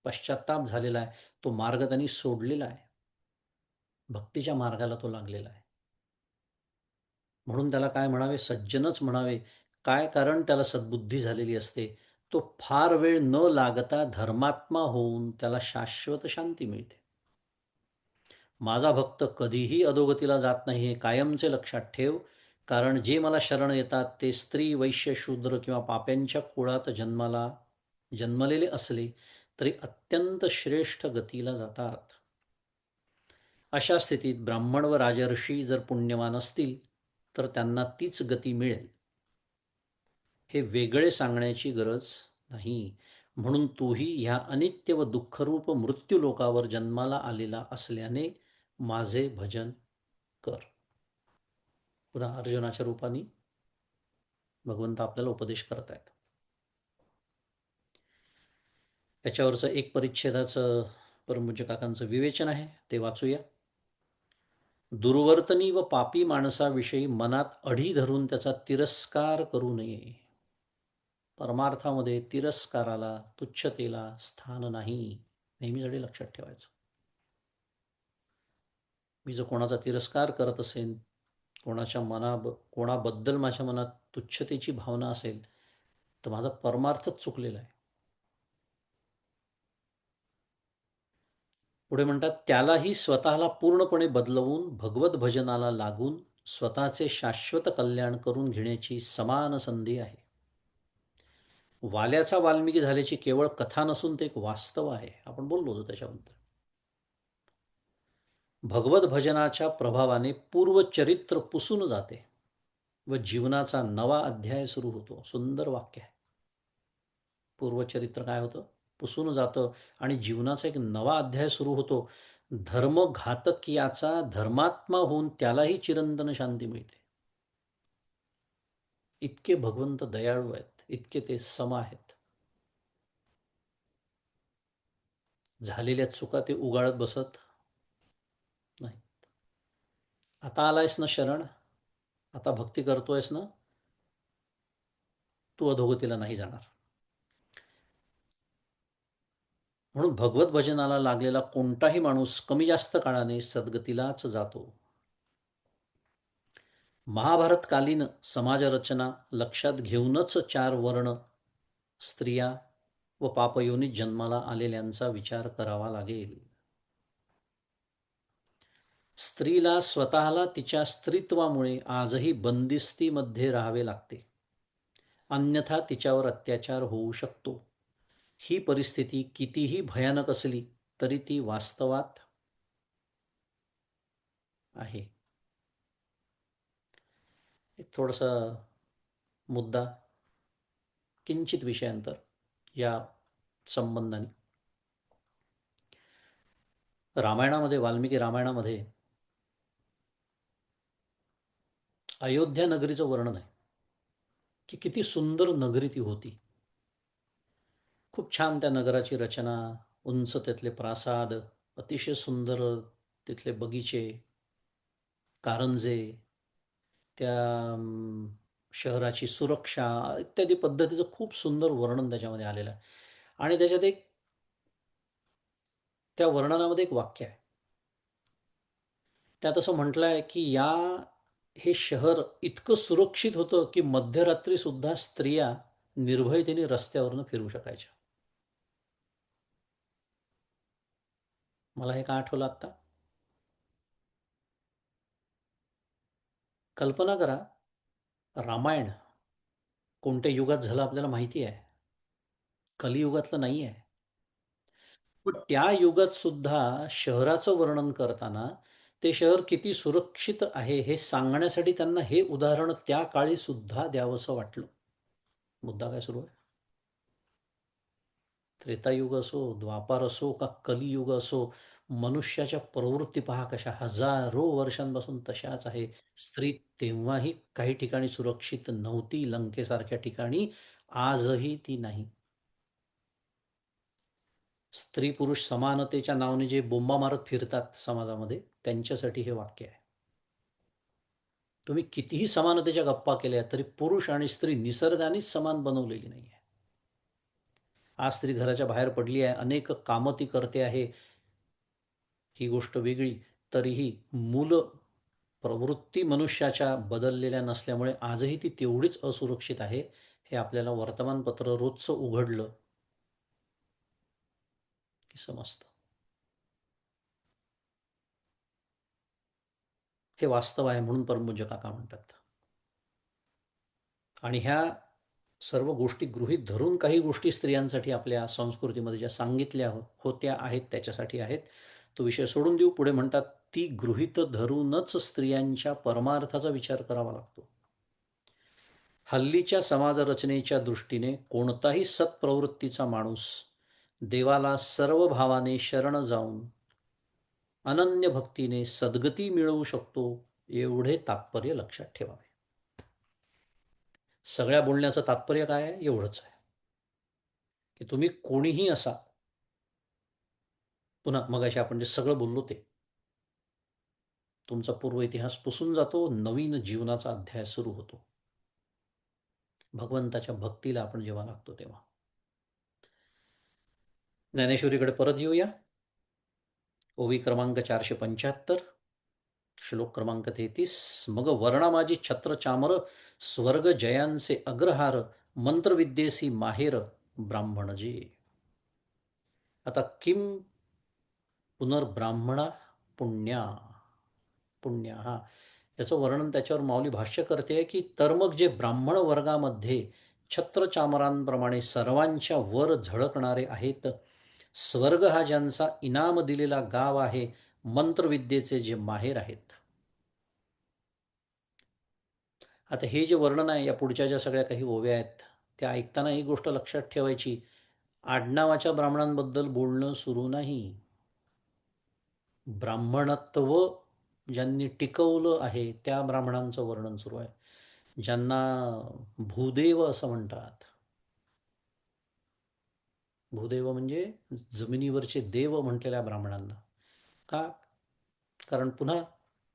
पश्चाताप झालेला आहे, तो मार्ग त्यांनी सोडलेला आहे, भक्तीच्या मार्गाला तो लागलेला आहे. म्हणून त्याला काय म्हणावे, सज्जनच म्हणावे. काय, कारण त्याला सद्बुद्धी झालेली असते. तो फार वेळ न लागता धर्मात्मा होऊन त्याला शाश्वत शांती मिळते. माझा भक्त कधीही अधोगतीला जात नाही हे कायमचे लक्षात ठेव. कारण जे मला शरण येतात ते स्त्री, वैश्य, शूद्र किंवा पाप्यांच्या कुळात जन्मलेले असले तरी अत्यंत श्रेष्ठ गतीला जातात. अशा स्थितीत ब्राह्मण व राजर्षी जर पुण्यवान असतील तर त्यांना तीच गती मिळेल, हे वेगळे सांगण्याची गरज नाही. म्हणून तूही ह्या अनित्य व दुःखरूप मृत्यूलोकावर जन्माला आलेला असल्याने माझे भजन कर. पुन्हा अर्जुनाच्या रूपाने भगवंत आपल्याला उपदेश करत आहेत. याच्यावरचं एक परिच्छेदाचं परमपूज्य काकांचं विवेचन आहे, ते वाचूया. दुर्वर्तनी व पापी माणसाविषयी मनात अढी धरून त्याचा तिरस्कार करू नये. परमार्थामध्ये तिरस्काराला, तुच्छतेला स्थान नाही, नेहमीसाठी लक्षात ठेवायचं. मी जर कोणाचा तिरस्कार करत असेन, कोणाबद्दल माझ्या मनात तुच्छतेची भावना असेल तर माझा परमार्थच चुकलेला आहे. पुढे म्हणतात, त्यालाही स्वतःला पूर्णपणे बदलवून भगवत भजनाला लागून स्वतःचे शाश्वत कल्याण करून घेण्याची समान संधी आहे. वाल्याचा वाल्मिकी झाल्याची केवळ कथा नसून ते एक वास्तव आहे, आपण बोललो होतो त्याच्याबद्दल. भगवत भजनाच्या प्रभावाने पूर्वचरित्र पुसून जाते व जीवनाचा नवा अध्याय सुरू होतो. सुंदर वाक्य आहे. पूर्वचरित्र काय होतं, पुसून जातं आणि जीवनाचा एक नवा अध्याय सुरू होतो. धर्मघातकीयाचा धर्मात्मा होऊन त्यालाही चिरंतन शांती मिळते. इतके भगवंत दयाळू आहेत, इतके ते सम आहेत. झालेल्या चुका ते उगाळत बसत नाही. आता आलायस ना शरण, आता भक्ती करतोयस ना, तू अधोगतीला नाही जाणार. म्हणून भगवत भजनाला लागलेला कोणताही माणूस कमी जास्त काळाने सद्गतीलाच जातो. महाभारतकालीन समाजरचना लक्षात घेऊनच 4 वर्ण, स्त्रिया व पापयोनीत जन्माला आलेल्यांचा विचार करावा लागेल. स्त्रीला स्वतःला तिच्या स्त्रीत्वामुळे आजही बंदिस्तीमध्ये राहावे लागते, अन्यथा तिच्यावर अत्याचार होऊ शकतो. ही परिस्थिती कितीही भयानक असली तरी ती वास्तवात आहे. एक थोडासा मुद्दा, किंचित विषयांतर या संबंधाने. रामायणामध्ये, वाल्मिकी रामायणामध्ये अयोध्या नगरीचं वर्णन आहे की किती सुंदर नगरी ती होती. खूप छान त्या नगराची रचना, उंच त्यातले प्रासाद, अतिशय सुंदर तिथले बगीचे, कारंजे, त्या शहराची सुरक्षा इत्यादी पद्धतीचं खूप सुंदर वर्णन त्याच्यामध्ये आलेलं आहे. आणि त्याच्यात एक त्या वर्णनामध्ये एक वाक्य आहे. त्यात असं म्हटलं आहे, की हे शहर इतकं सुरक्षित होतं, की मध्यरात्रीसुद्धा स्त्रिया निर्भयतेने रस्त्यावरनं फिरू शकायच्या. मला हे का आठवलं आत्ता? कल्पना करा, रामायण कोणत्या युगात झालं आपल्याला माहिती आहे. कलियुगातलं नाही आहे. पण त्या युगात सुद्धा शहराचं वर्णन करताना ते शहर किती सुरक्षित आहे हे सांगण्यासाठी त्यांना हे उदाहरण त्या काळी सुद्धा द्यावंसं वाटलं. मुद्दा काय सुरू आहे? त्रेतायुग असो, द्वापार असो का कलियुग असो, मनुष्याच्या प्रवृत्ती पहा कशा हजारो वर्षांपासून तशाच आहे. स्त्री तेव्हाही काही ठिकाणी सुरक्षित नव्हती, लंकेसारख्या ठिकाणी आजही ती नाही. स्त्री पुरुष समानतेच्या नावाने जे बोंबा मारत फिरतात समाजामध्ये, त्यांच्यासाठी हे वाक्य आहे. तुम्ही कितीही समानतेच्या गप्पा केल्या तरी पुरुष आणि स्त्री निसर्गानेच समान बनवलेली नाही आहे. आज स्त्री घराच्या बाहेर पडली आहे, अनेक कामं ती करते आहे, ही गोष्ट वेगळी. तरीही मूल प्रवृत्ती मनुष्याच्या बदललेल्या नसल्यामुळे आजही ती तेवढीच असुरक्षित आहे. हे आपल्याला वर्तमानपत्र रोजचं उघडलं की समजतं. हे वास्तव आहे म्हणून परमपूज्य काका म्हणतात. आणि ह्या सर्व गोष्टी गृहीत धरून काही गोष्टी स्त्रियांसाठी आपल्या संस्कृतीमध्ये ज्या सांगितल्या होत्या आहेत त्याच्यासाठी आहेत. तो विषय सोडून देऊ. पुढे म्हणतात, ती गृहीत धरूनच स्त्रियांच्या परमार्थाचा विचार करावा लागतो. हल्लीच्या समाजरचनेच्या दृष्टीने कोणताही सत्प्रवृत्तीचा माणूस देवाला सर्व भावाने शरण जाऊन अनन्य भक्तीने सद्गती मिळवू शकतो, एवढे तात्पर्य लक्षात ठेवावे. सगळ्या बोलण्याचं तात्पर्य काय आहे? एवढंच आहे की तुम्ही कोणीही असा, पुन्हा मगाशी आपण जे सगळं बोललो ते, तुमचा पूर्व इतिहास पुसून जातो, नवीन जीवनाचा अध्याय सुरू होतो. भगवंताच्या भक्तीला आपण जेव्हा लागतो तेव्हा. ज्ञानेश्वरीकडे परत येऊया. ओवी क्रमांक 475, श्लोक क्रमांक 33. मग वर्णा माझी छत्र चामर, स्वर्ग जयांचे अग्रहार, मंत्रविद्येसी माहेर ब्राह्मणजे. आता किम पुनर्ब्राह्मणा पुण्या, पुण्या हा याचं वर्णन त्याच्यावर माऊली भाष्य करते की तर मग जे ब्राह्मण वर्गामध्ये छत्रचामरांप्रमाणे सर्वांच्या वर झळकणारे आहेत, स्वर्ग हा ज्यांचा इनाम दिलेला गाव आहे, मंत्रविद्येचे जे माहेर आहेत. आता हे जे वर्णन आहे या पुढच्या ज्या सगळ्या काही ओव्या आहेत त्या ऐकताना ही गोष्ट लक्षात ठेवायची, आडनावाच्या ब्राह्मणांबद्दल बोलणं सुरू नाही. ब्राह्मणत्व ज्यांनी टिकवलं आहे त्या ब्राह्मणांचं वर्णन सुरू आहे, ज्यांना भूदेव असं म्हणतात. भूदेव म्हणजे जमिनीवरचे देव म्हटलेल्या ब्राह्मणांना. का? कारण पुन्हा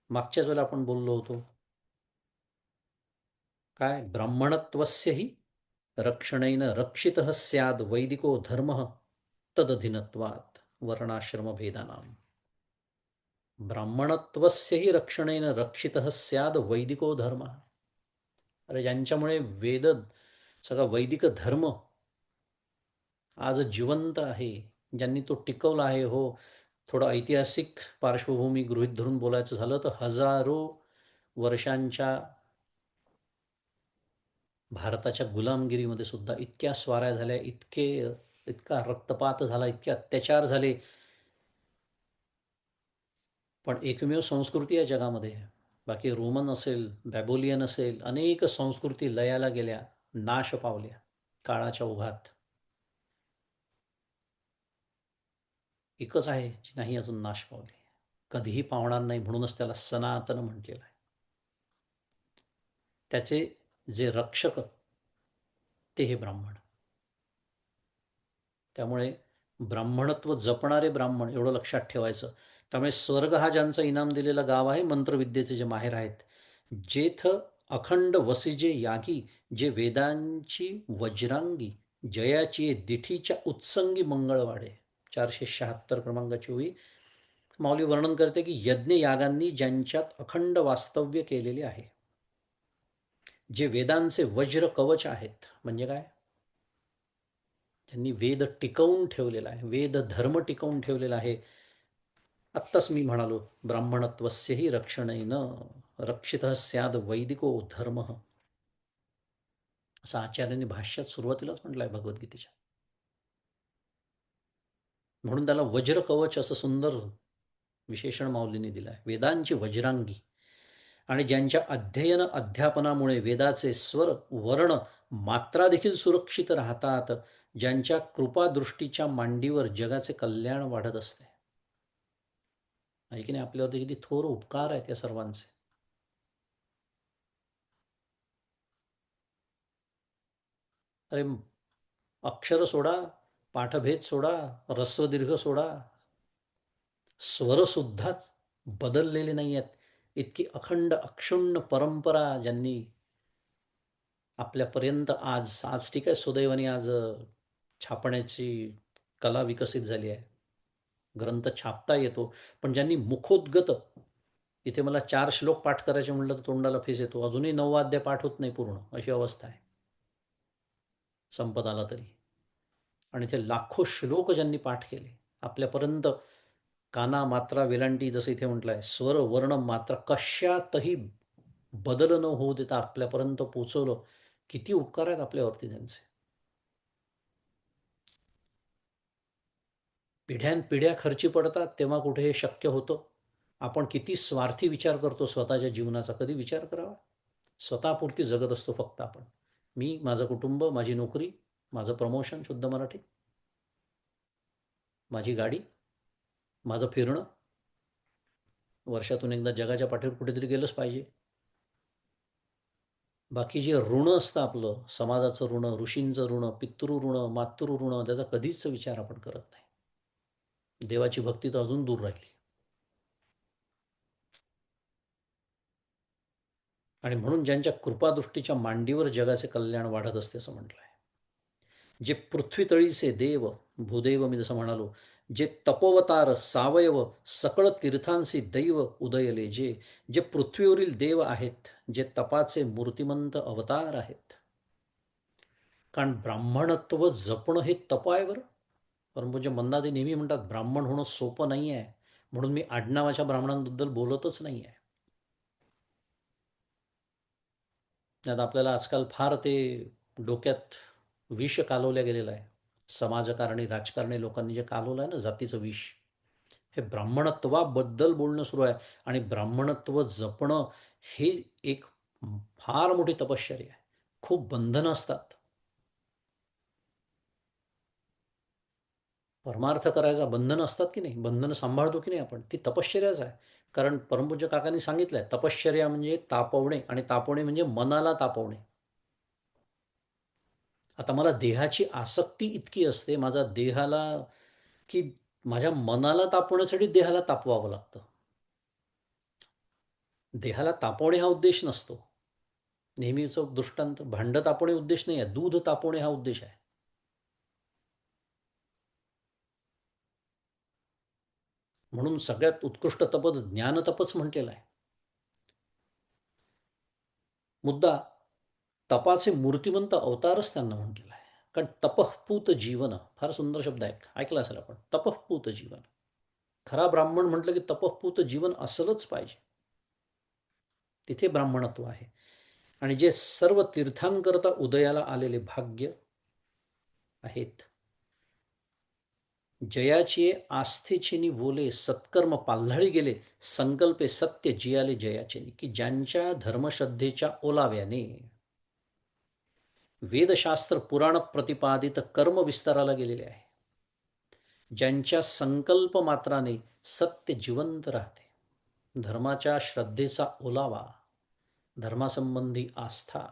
मागच्याच वेळेला आपण बोललो होतो काय, ब्राह्मणत्वस्य हि रक्षणेन रक्षितः स्याद वैदिको धर्मः तदधीनत्वात् वर्णाश्रमभेदानाम्. ब्राह्मणत्वस्य हि रक्षणेन रक्षितः स्याद वैदिको धर्मः. अरे ज्यांच्यामुळे वेद, सगळा वैदिक धर्म आज जिवंत आहे, ज्यांनी तो टिकवला आहे. हो, थोडं ऐतिहासिक पार्श्वभूमी गृहीत धरून बोलायचं झालं तर हजारो वर्षांच्या भारताच्या गुलामगिरीमध्ये सुद्धा इतक्या स्वाऱ्या झाल्या, इतका रक्तपात झाला, इतके अत्याचार झाले. पण एकमेव संस्कृती आहे जगामध्ये. बाकी रोमन असेल, बॅबोलियन असेल, अनेक संस्कृती लयाला गेल्या, नाश पावल्या काळाच्या ओघात. एकच आहे जी नाही अजून नाश पावली, कधीही पावणार नाही, म्हणूनच त्याला सनातन म्हटलेलं आहे. त्याचे जे रक्षक ते हे ब्राह्मण. त्यामुळे ब्राह्मणत्व जपणारे ब्राह्मण एवढं लक्षात ठेवायचं. त्यामुळे स्वर्ग हा ज्यांचं इनाम दिलेलं गाव आहे, मंत्रविद्येचे जे माहेर आहेत, जेथ अखंड वसिजे यागी, जे वेदांची वज्रांगी, जयाची दिठीच्या उत्संगी मंगळवाडे. 476 क्रमांकाची ओळी माऊली वर्णन करते की यज्ञ यागांनी ज्यांच्यात अखंड वास्तव्य केलेले आहे, जे वेदांचे वज्र कवच आहेत, म्हणजे काय, त्यांनी वेद टिकवून ठेवलेला आहे, वेद धर्म टिकवून ठेवलेला आहे. आत्ताच मी म्हणालो, ब्राह्मणत्वस्यही रक्षणेन रक्षित स्याद वैदिको धर्म, असं आचार्यांनी भाष्यात सुरुवातीलाच म्हटलं आहे भगवद्गीतेच्या. म्हणून त्याला वज्र कवच असं सुंदर विशेषण माऊलींनी दिलं आहे, वेदांची वज्रांगी. आणि ज्यांच्या अध्ययन अध्यापनामुळे वेदाचे स्वर वर्ण मात्रा देखील सुरक्षित राहतात, ज्यांच्या कृपादृष्टीच्या मांडीवर जगाचे कल्याण वाढत असते. आहे की नाही, आपल्यावरती किती थोर उपकार आहेत या सर्वांचे. अरे, अक्षर सोडा, पाठभेद सोडा, रस्वदीर्घ सोडा, स्वरसुद्धा बदललेले नाही आहेत. इतकी अखंड अक्षुण्ण परंपरा ज्यांनी आपल्यापर्यंत आज आज ठीक आहे, सुदैवाने आज छापण्याची कला विकसित झाली आहे, ग्रंथ छापता येतो. पण ज्यांनी मुखोद्गत, इथे मला 4 श्लोक पाठ करायचे म्हटलं तर तोंडाला फेस येतो, अजूनही 9 अध्याय पाठ होत नाही पूर्ण, अशी अवस्था आहे संपत आला तरी. आणि ते लाखो श्लोक ज्यांनी पाठ केले आपल्यापर्यंत, काना मात्रा वेलांटी, जसं इथे म्हटलं आहे, स्वर वर्ण मात्रा कशातही बदल न होऊ देता आपल्यापर्यंत पोचवलं. किती उपकार आहेत आपल्यावरती त्यांचे. पिढ्यानपिढ्या खर्ची पडतात तेव्हा कुठे हे शक्य होतं. आपण किती स्वार्थी विचार करतो स्वतःच्या जीवनाचा, कधी विचार करावा. स्वतःपुरती जगत असतो फक्त आपण. मी, माझं कुटुंब, माझी नोकरी, माझं प्रमोशन शुद्ध मराठी, माझी गाडी, माझं फिरणं, वर्षातून एकदा जगाच्या पाठीवर कुठेतरी गेलंच पाहिजे. बाकी जे ऋण असतं आपलं, समाजाचं ऋण, ऋषींचं ऋण, पितृ ऋण, मातृ ऋण, त्याचा कधीच विचार आपण करत नाही. देवाची भक्ती तर अजून दूर राहिली. आणि म्हणून ज्यांच्या कृपादृष्टीच्या मांडीवर जगाचे कल्याण वाढत असते असं म्हटलं आहे. जे पृथ्वीतळीचे देव, भूदेव मी जसं म्हणालो, जे तपोवतार सावयव सकळ तीर्थांसी दैव उदयले, जे जे पृथ्वीवरील देव आहेत, जे तपाचे मूर्तिमंत अवतार आहेत. कारण ब्राह्मणत्व जपणं हे तप आहे बरं. परंतु मंदादे नेहमी म्हणतात ब्राह्मण होणं सोपं नाही आहे, म्हणून मी आडनावाच्या ब्राह्मणांबद्दल बोलतच नाही आहे. त्यात आपल्याला आजकाल फार ते डोक्यात विष कालवल्या गेलेलं आहे. समाजकारणी राजकारणी लोकांनी जे कालवलं आहे ना, जातीचं विष, हे ब्राह्मणत्वाबद्दल बोलणं सुरू आहे. आणि ब्राह्मणत्व जपणं हे एक फार मोठी तपश्चर्या आहे. खूप बंधनं असतात. परमार्थ करायचा बंधनं असतात की नाही, बंधनं सांभाळतो की नाही आपण, ती तपश्चर्याच आहे. कारण परमपूज्य काकांनी सांगितलंय, तपश्चर्या म्हणजे तापवणे, आणि तापवणे म्हणजे मनाला तापवणे. आता मला देहाची आसक्ती इतकी असते माझा देहाला, की माझ्या मनाला तापवण्यासाठी देहाला तापवावं लागतं. देहाला तापवणे हा उद्देश नसतो. नेहमीचं दृष्टांत, भांडं तापवणे उद्देश नाही आहे, दूध तापवणे हा उद्देश आहे. म्हणून सगळ्यात उत्कृष्ट तपद ज्ञानतपच म्हटलेलं आहे. मुद्दा तपाचे मूर्तिमंत अवतारच त्यांना म्हटलेला आहे. कारण तपःपूत जीवन, फार सुंदर शब्द आहे, ऐकला असेल आपण, तपःपूत जीवन. खरा ब्राह्मण म्हटलं की तपःपूत जीवन असलंच पाहिजे, तिथे ब्राह्मणत्व आहे. आणि जे सर्व तीर्थांकरता उदयाला आलेले भाग्य आहेत, जयाची आस्थेचिनी बोले सत्कर्म पाल्हाळी गेले, संकल्पे सत्य जियाले जयाचेनी, की ज्यांच्या धर्मश्रद्धेच्या ओलाव्याने वेदशास्त्र पुराण प्रतिपादित कर्म विस्ताराला गेलेले आहे, ज्यांच्या संकल्प मात्राने सत्य जिवंत राहते, धर्माच्या श्रद्धेचा ओलावा, धर्मासंबंधी आस्था.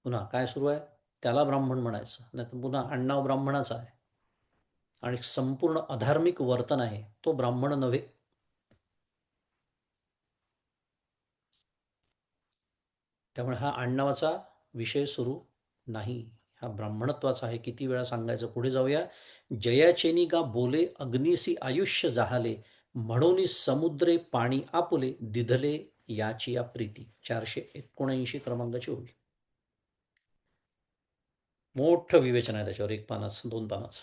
पुन्हा काय सुरू आहे, त्याला ब्राह्मण म्हणायचं, नाही तर पुन्हा आडनाव ब्राह्मणाचा आहे आणि संपूर्ण अधार्मिक वर्तन आहे, तो ब्राह्मण नव्हे. त्यामुळे हा आडनावाचा विषय सुरू नाही, हा ब्राह्मणत्वाचा आहे. किती वेळा सांगायचं, पुढे जाऊया. जयाचेनी गा बोले अग्निसी आयुष्य जाहले, म्हणून समुद्रे पाणी आपुले, दिधले याची या प्रीती. 479 क्रमांकाची होईल. मोठं विवेचन आहे त्याच्यावर, एक पानाच, दोन पानाच.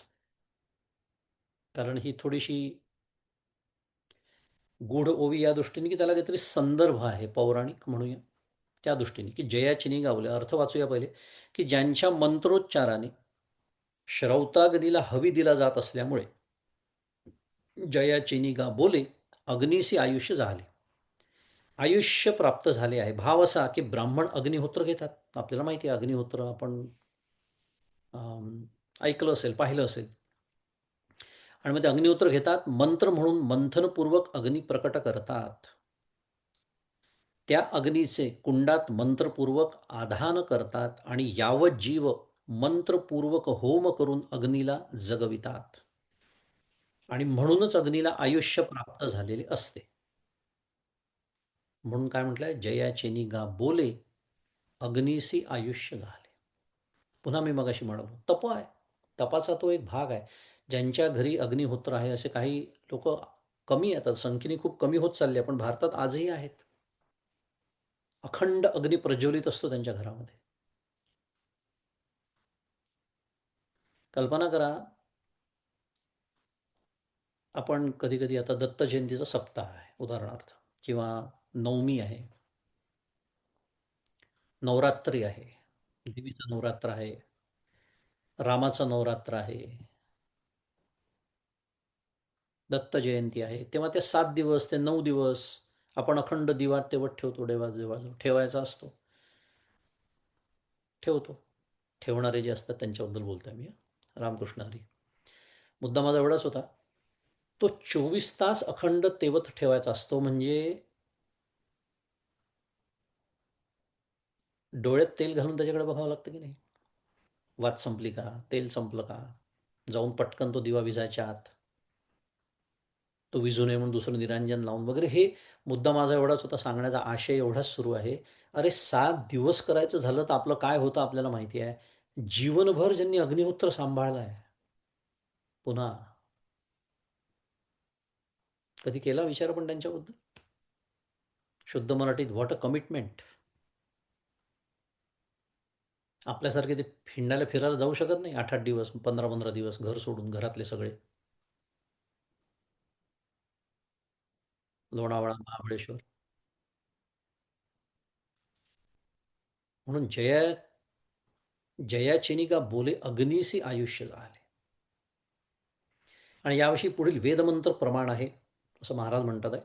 कारण ही थोडीशी गूढ ओवी या दृष्टीने, की त्याला काहीतरी संदर्भ आहे पौराणिक म्हणूया, त्या दृष्टीने, की जयाचिनी गावले. अर्थ वाचूया पहिले, की ज्यांच्या मंत्रोच्चाराने श्रौतागदीला हवी दिला जात असल्यामुळे जयाचिनी गा बोले अग्निसी आयुष्य झाले, आयुष्य प्राप्त झाले आहे. भाव असा की ब्राह्मण अग्निहोत्र घेतात. आपल्याला माहिती आहे अग्निहोत्र, आपण ऐकलं असेल, पाहिलं असेल. आणि मग ते अग्निहोत्र घेतात, मंत्र म्हणून मंथनपूर्वक अग्नी प्रकट करतात. त्या अग्नीचे कुंडात मंत्रपूर्वक आधान करतात आणि यावत जीव मंत्रपूर्वक होम करून अग्नीला जगवितात. आणि म्हणूनच अग्नीला आयुष्य प्राप्त झालेले असते. म्हणून काय म्हटलंय, जयाचेनी गा बोले अग्निसी आयुष्य झाले. पुन्हा मी मगाशी म्हणालो, तप आहे, तपाचा तो एक भाग आहे. ज्यांच्या घरी अग्निहोत्र आहे असे काही लोक कमी येतात, संख्येने खूप कमी होत चालले, पण भारतात आजही आहेत. अखंड अग्नी प्रज्वलित असतो त्यांच्या घरामध्ये. कल्पना करा, आपण कधी कधी आता दत्त जयंतीचा सप्ताह आहे उदाहरणार्थ, किंवा नवमी आहे, नवरात्री आहे, देवीचं नवरात्र आहे, रामाचं नवरात्र आहे, दत्त जयंती आहे. तेव्हा ते 7 दिवस, ते 9 दिवस आपण अखंड दिवा तेवत ठेवतो, देवा ठेवायचा असतो, ठेवतो. ठेवणारे जे असतात त्यांच्याबद्दल बोलतोय मी, रामकृष्ण हरी. मुद्दा माझा एवढाच होता, तो 24 तास अखंड तेवत ठेवायचा असतो. म्हणजे डोळ्यात तेल घालून त्याच्याकडे बघावं लागतं की नाही, वात संपली का, तेल संपलं का, जाऊन पटकन तो दिवा विजायच्या आत, तो विझू नये म्हणून दुसरं निरांजन लावून वगैरे. हे मुद्दा माझा एवढाच होता, सांगण्याचा आशय एवढाच सुरू आहे. अरे 7 दिवस करायचं झालं तर आपलं काय होतं आपल्याला माहिती आहे. जीवनभर ज्यांनी अग्निहोत्र सांभाळला आहे, पुन्हा कधी केला विचार पण त्यांच्याबद्दल? शुद्ध मराठीत, व्हॉट अ कमिटमेंट. आपल्यासारखे ते हिंडायला फिरायला जाऊ शकत नाही 8-8 दिवस, 15-15 दिवस घर सोडून, घरातले सगळे. लोणावळा, महाबळेश्वर. म्हणून जयाचिनी का बोले अग्निसी आयुष्य झाले. आणि याविषयी पुढील वेदमंत्र प्रमाण आहे, असं महाराज म्हणतात आहे.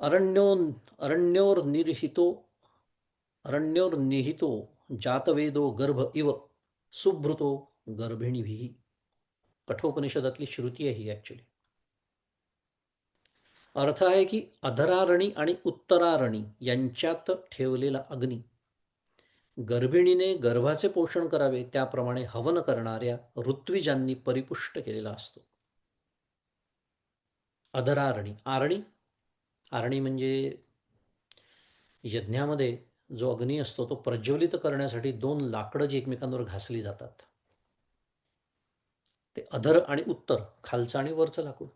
अरण्यो अरण्योर्निहितो अरण्योर्निहितो जातवेदो गर्भ इव सुभृतो गर्भिणीभिः. कठोपनिषदातली श्रुती आहे ही ॲक्च्युली. अर्थ आहे की अधरारणी आणि उत्तरारणी यांच्यात ठेवलेला अग्नी गर्भिणीने गर्भाचे पोषण करावे त्याप्रमाणे हवन करणाऱ्या ऋत्विजांनी परिपुष्ट केलेला असतो. अधरारणी, आरणी, आरणी म्हणजे यज्ञामध्ये जो अग्नी असतो तो प्रज्वलित करण्यासाठी 2 लाकडं जी एकमेकांवर घासली जातात, ते अधर आणि उत्तर, खालचं आणि वरचं लाकूड.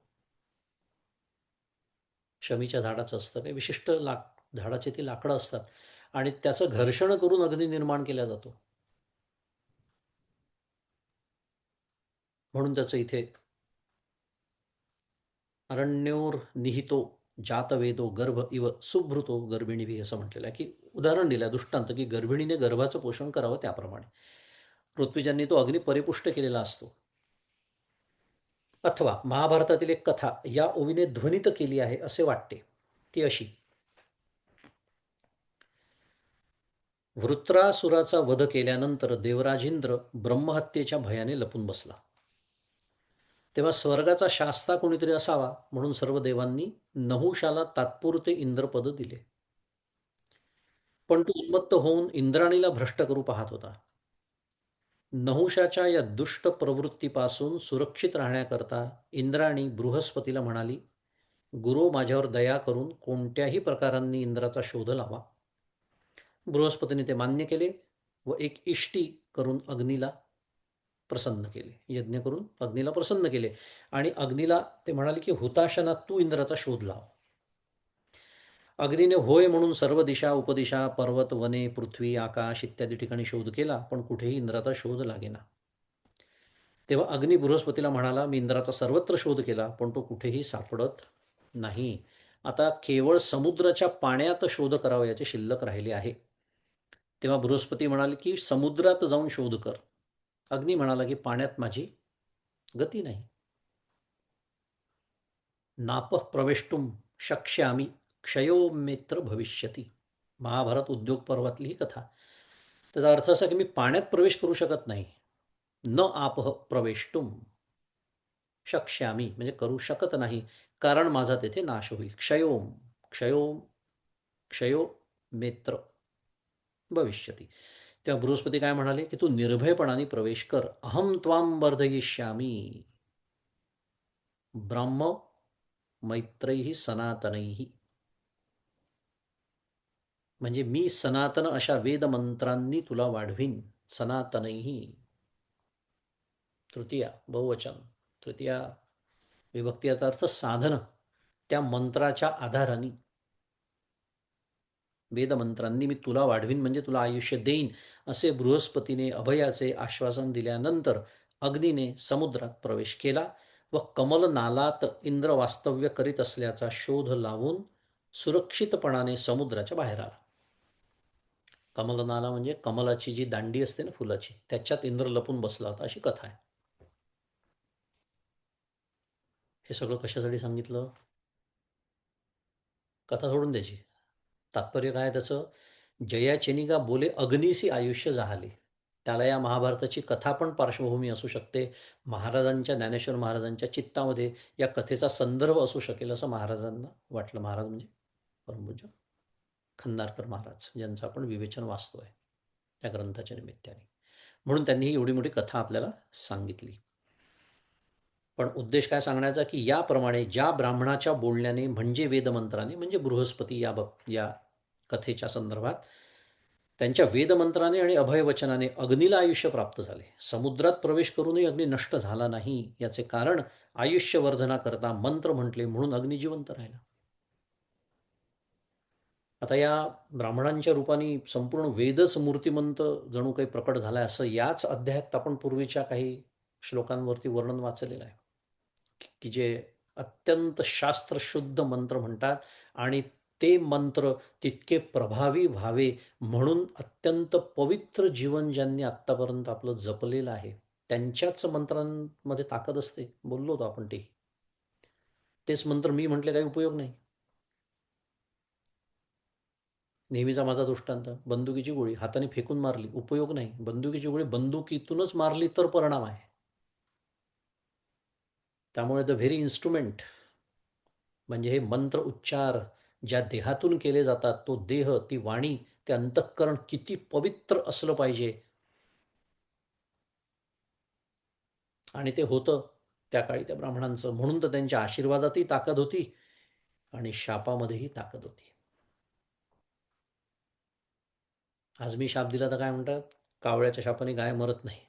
शमीच्या झाडाचं असतं, काही विशिष्ट झाडाची ती लाकडं असतात आणि त्याचं घर्षण करून अग्नी निर्माण केला जातो. म्हणून त्याचं इथे अरण्योर निहितो जातवेदो गर्भ इव सुभृतो गर्भिणीभी असं म्हटलेलं आहे, की उदाहरण दिलं दृष्टांत, की गर्भिणीने गर्भाचं पोषण करावं त्याप्रमाणे ऋत्विजांनी तो अग्नी परिपुष्ट केलेला असतो. अथवा महाभारतातील एक कथा या ओवीने ध्वनित केली आहे असे वाटते. ती अशी, वृत्रासुराचा वध केल्यानंतर देवराजेंद्र ब्रह्महत्येच्या भयाने लपून बसला. तेव्हा स्वर्गाचा शास्ता कोणीतरी असावा म्हणून सर्व देवांनी नहुषाला तात्पुरते इंद्रपद दिले. पण तो उन्मत्त होऊन इंद्राणीला भ्रष्ट करू पाहत होता. नहुषाच्या या दुष्ट प्रवृत्तीपासून सुरक्षित राहण्याकरता इंद्राणी बृहस्पतीला म्हणाली, गुरु माझ्यावर दया करून कोणत्याही प्रकारांनी इंद्राचा शोध लावा. बृहस्पतीने ते मान्य केले व एक इष्टी करून अग्नीला प्रसन्न केले, यज्ञ करून अग्नीला प्रसन्न केले. आणि अग्नीला ते म्हणाले की हुताशनात तू इंद्राचा शोध लाव. अग्नीने होय म्हणून सर्व दिशा उपदिशा पर्वत वने पृथ्वी आकाश इत्यादी ठिकाणी शोध केला, पण कुठेही इंद्राचा शोध लागेना. तेव्हा अग्नी बृहस्पतीला म्हणाला, मी इंद्राचा सर्वत्र शोध केला पण तो कुठेही सापडत नाही. आता केवळ समुद्राच्या पाण्यात शोध करावयाचे शिल्लक राहिले आहे. तेव्हा बृहस्पती म्हणाले की समुद्रात जाऊन शोध कर. अग्नी म्हणाला की पाण्यात माझी गती नाही. नापः प्रवेष्टुम शक्ष्यामी क्षयो मित्र भविष्यती. महाभारत उद्योग पर्वातली ही कथा. त्याचा अर्थ असा की मी पाण्यात प्रवेश करू शकत नाही. न आपः प्रवेष्टुम शक्ष्यामी म्हणजे करू शकत नाही, कारण माझा तेथे नाश होईल. क्षयोम क्षयोम क्षयो मित्र भविष्यती. तेव्हा बृहस्पती काय म्हणाले की तू निर्भयपणाने प्रवेश कर. अहम त्वाम वर्धयिष्यामी ब्रह्म मैत्रैः सनातनैः. म्हणजे मी सनातन अशा वेदमंत्रांनी तुला वाढवीन. सनातनैः तृतीया बहुवचन, तृतीया विभक्ती, याचा अर्थ साधन. त्या मंत्राच्या आधाराने वेदमंत्रांनी मी तुला वाढवीन म्हणजे तुला आयुष्य देईन, असे बृहस्पतीने अभयाचे आश्वासन दिल्यानंतर अग्नीने समुद्रात प्रवेश केला व कमलनालात इंद्र वास्तव्य करीत असल्याचा शोध लावून सुरक्षितपणाने समुद्राच्या बाहेर आला. कमलनाला म्हणजे कमलाची जी दांडी असते ना फुलाची, त्याच्यात इंद्र लपून बसला होता अशी कथा आहे. हे सगळं कशासाठी सांगितलं? कथा सोडून द्यायची. तात्पर्य काय त्याचं? जयाचेनिका बोले अग्निसी आयुष्य जाहले. त्याला या महाभारताची कथा पण पार्श्वभूमी असू शकते. महाराजांच्या, ज्ञानेश्वर महाराजांच्या चित्तामध्ये या कथेचा संदर्भ असू शकेल असं महाराजांना वाटलं. महाराज म्हणजे परमपूज्य खंदारकर महाराज, ज्यांचं आपण विवेचन वाचतोय या ग्रंथाच्या निमित्ताने. म्हणून त्यांनी ही एवढी मोठी कथा आपल्याला सांगितली. पण उद्देश काय सांगण्याचा की याप्रमाणे ज्या ब्राह्मणाच्या बोलण्याने म्हणजे वेदमंत्राने म्हणजे बृहस्पती या कथेच्या संदर्भात त्यांच्या वेदमंत्राने आणि अभयवचनाने अग्नीला आयुष्य प्राप्त झाले. समुद्रात प्रवेश करूनही अग्नी नष्ट झाला नाही. याचे कारण आयुष्यवर्धनाकरता मंत्र म्हटले म्हणून अग्नी जिवंत राहिला. आता या ब्राह्मणांच्या रूपाने संपूर्ण वेदच मूर्तिमंत जणू काही प्रकट झाला आहे असं याच अध्यायात आपण पूर्वीच्या काही श्लोकांवरती वर्णन वाचलेलं आहे की जे अत्यंत शास्त्रशुद्ध मंत्र म्हणतात आणि ते मंत्र तितके प्रभावी व्हावे म्हणून अत्यंत पवित्र जीवन ज्यांनी आत्तापर्यंत आपलं जपलेलं आहे त्यांच्याच मंत्रांमध्ये ताकद असते. बोललो होतो आपण ते. तेच मंत्र मी म्हटले काही उपयोग नाही. नेहमीचा माझा दृष्टांत, बंदुकीची गोळी हाताने फेकून मारली उपयोग नाही. बंदुकीची गोळी बंदुकीतूनच मारली तर परिणाम आहे. त्यामुळे द व्हेरी इन्स्ट्रुमेंट म्हणजे हे मंत्र उच्चार ज्या देहातून केले जातात, तो देह, ती वाणी, ते अंतःकरण किती पवित्र असलं पाहिजे. आणि ते होतं त्या काळी त्या ब्राह्मणांचं. म्हणून तर त्यांच्या आशीर्वादातही ताकद होती आणि शापामध्येही ताकद होती. आज मी शाप दिला तर काय म्हणतात, कावळ्याच्या शापाने गाय मरत नाही,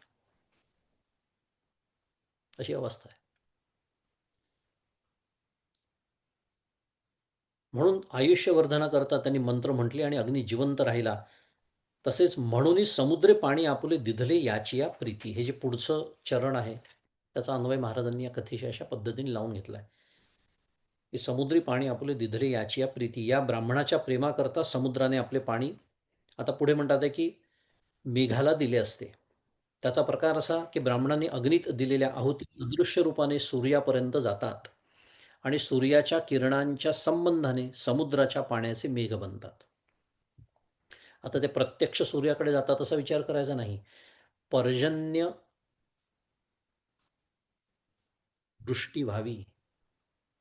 अशी अवस्था आहे. म्हणून आयुष्यवर्धनाकरता त्यांनी मंत्र म्हटले आणि अग्नी जिवंत राहिला. तसेच म्हणूनही समुद्रे पाणी आपुले दिधले याची या प्रीती, हे जे पुढचं चरण आहे त्याचा अन्वय महाराजांनी या कथेशी अशा पद्धतीने लावून घेतला आहे की समुद्री पाणी आपुले दिधले याची या प्रीती. या ब्राह्मणाच्या प्रेमाकरता समुद्राने आपले पाणी, आता पुढे म्हणतात आहे की मेघाला दिले असते. त्याचा प्रकार असा की ब्राह्मणांनी अग्नीत दिलेल्या आहुती अदृश्य रूपाने सूर्यापर्यंत जातात आणि सूर्याच्या किरणांच्या संबंधाने समुद्राच्या पाण्याचे मेघ बनतात. आता ते प्रत्यक्ष सूर्याकडे जातात असा विचार करायचा नाही. पर्जन्य दृष्टी व्हावी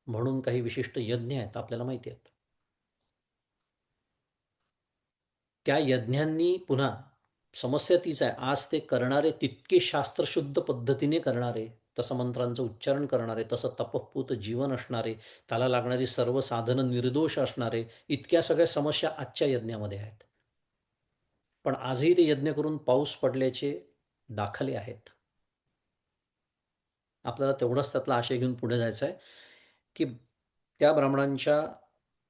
म्हणून काही विशिष्ट यज्ञ आहेत आपल्याला माहिती आहेत. त्या यज्ञांनी पुन्हा समस्या तीच आहे. आज ते करणारे तितके शास्त्रशुद्ध पद्धतीने करणारे, तसं मंत्रांचं उच्चारण करणारे, तसं तपःपूत जीवन असणारे, त्याला लागणारी सर्व साधनं निर्दोष असणारे, इतक्या सगळ्या समस्या आजच्या यज्ञामध्ये आहेत. पण आजही ते यज्ञ करून पाऊस पडल्याचे दाखले आहेत. आपल्याला तेवढाच त्यातला आशय घेऊन पुढे जायचं आहे, की त्या ब्राह्मणांच्या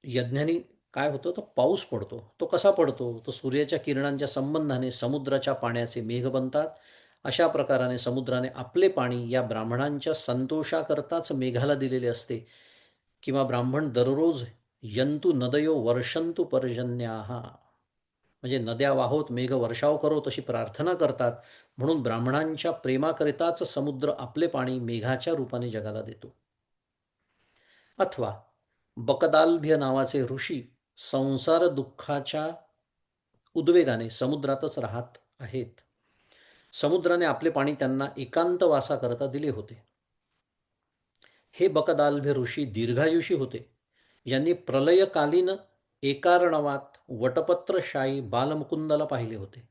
यज्ञाने काय होतं, तो पाऊस पडतो. तो कसा पडतो? तो सूर्याच्या किरणांच्या संबंधाने समुद्राच्या पाण्याचे मेघ बनतात. अशा प्रकाराने समुद्राने आपले पाणी या ब्राह्मणांच्या संतोषाकरताच मेघाला दिलेले असते. किंवा ब्राह्मण दररोज यंतु नदयो वर्षंतु पर्जन्याः, म्हणजे नद्या वाहोत मेघ वर्षाव करो तशी प्रार्थना करतात. म्हणून ब्राह्मणांच्या प्रेमाकरिताच समुद्र आपले पाणी मेघाच्या रूपाने जगाला देतो. अथवा बकदालभ्य नावाचे ऋषी संसार दुःखाच्या उद्वेगाने समुद्रातच राहत आहेत. समुद्राने आपले पाणी त्यांना एकांत वासाकरता दिले होते. हे बकदालभ्य ऋषी दीर्घायुषी होते. यांनी प्रलयकालीन एकारणवात वटपत्रशायी बालमुकुंदाला पाहिले होते.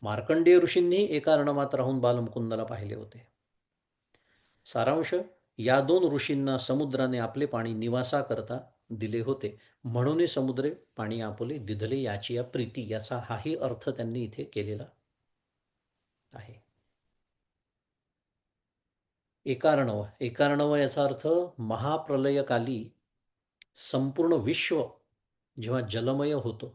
मार्कंडेय ऋषींनी एकारणवात राहून बालमुकुंदाला पाहिले होते. सारांश, या दोन ऋषींना समुद्राने आपले पाणी निवासाकरता दिले होते, म्हणून समुद्रे पाणी आपुले दिधले याची या प्रीती, याचा हाही अर्थ त्यांनी इथे केलेला आहे. एकारणव, एकारणव याचा अर्थ महाप्रलयकाली संपूर्ण विश्व जेव्हा जलमय होतं,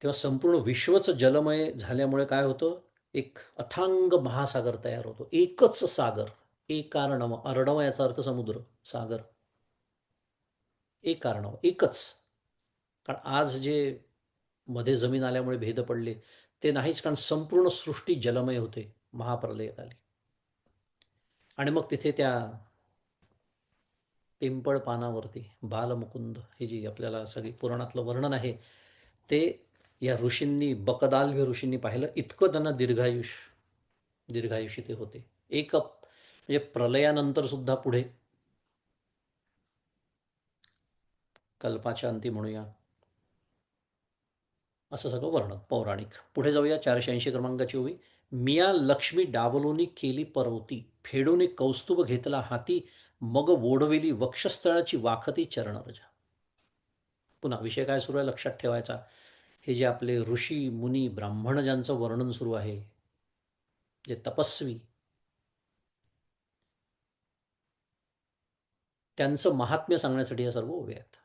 तेव्हा संपूर्ण विश्वच जलमय झाल्यामुळे काय होतं, एक अथांग महासागर तयार होतो. एकच सागर, एक कारणव. अर्णव याचा अर्थ समुद्र, सागर. एक कारणव, एकच. कारण आज जे मध्ये जमीन आल्यामुळे भेद पडले ते नाहीच, कारण संपूर्ण सृष्टी जलमय होते महाप्रलयकाली. आणि मग तिथे त्या पिंपळ पानावरती बालमुकुंद, हे जी आपल्याला सगळी पुराणातलं वर्णन आहे, ते या ऋषींनी, बकदालभ्य ऋषींनी पाहिलं. इतकं त्यांना दीर्घायुषी ते होते. एक म्हणजे प्रलयानंतर सुद्धा पुढे कल्पाच्या अंती म्हणूया, असं सगळं वर्णन पौराणिक. पुढे जाऊया 480 क्रमांकाची ओवी. मिया लक्ष्मी डावलोनी केली परवती, फेडून कौस्तुभ घेतला हाती, मग ओढविली वक्षस्थळाची वाखती चरणरजा. पुन्हा विषय काय सुरू आहे लक्षात ठेवायचा. हे जे आपले ऋषी मुनी ब्राह्मण ज्यांचं वर्णन सुरू आहे, जे तपस्वी, त्यांचं महात्म्य सांगण्यासाठी या सर्व ओव्या आहेत.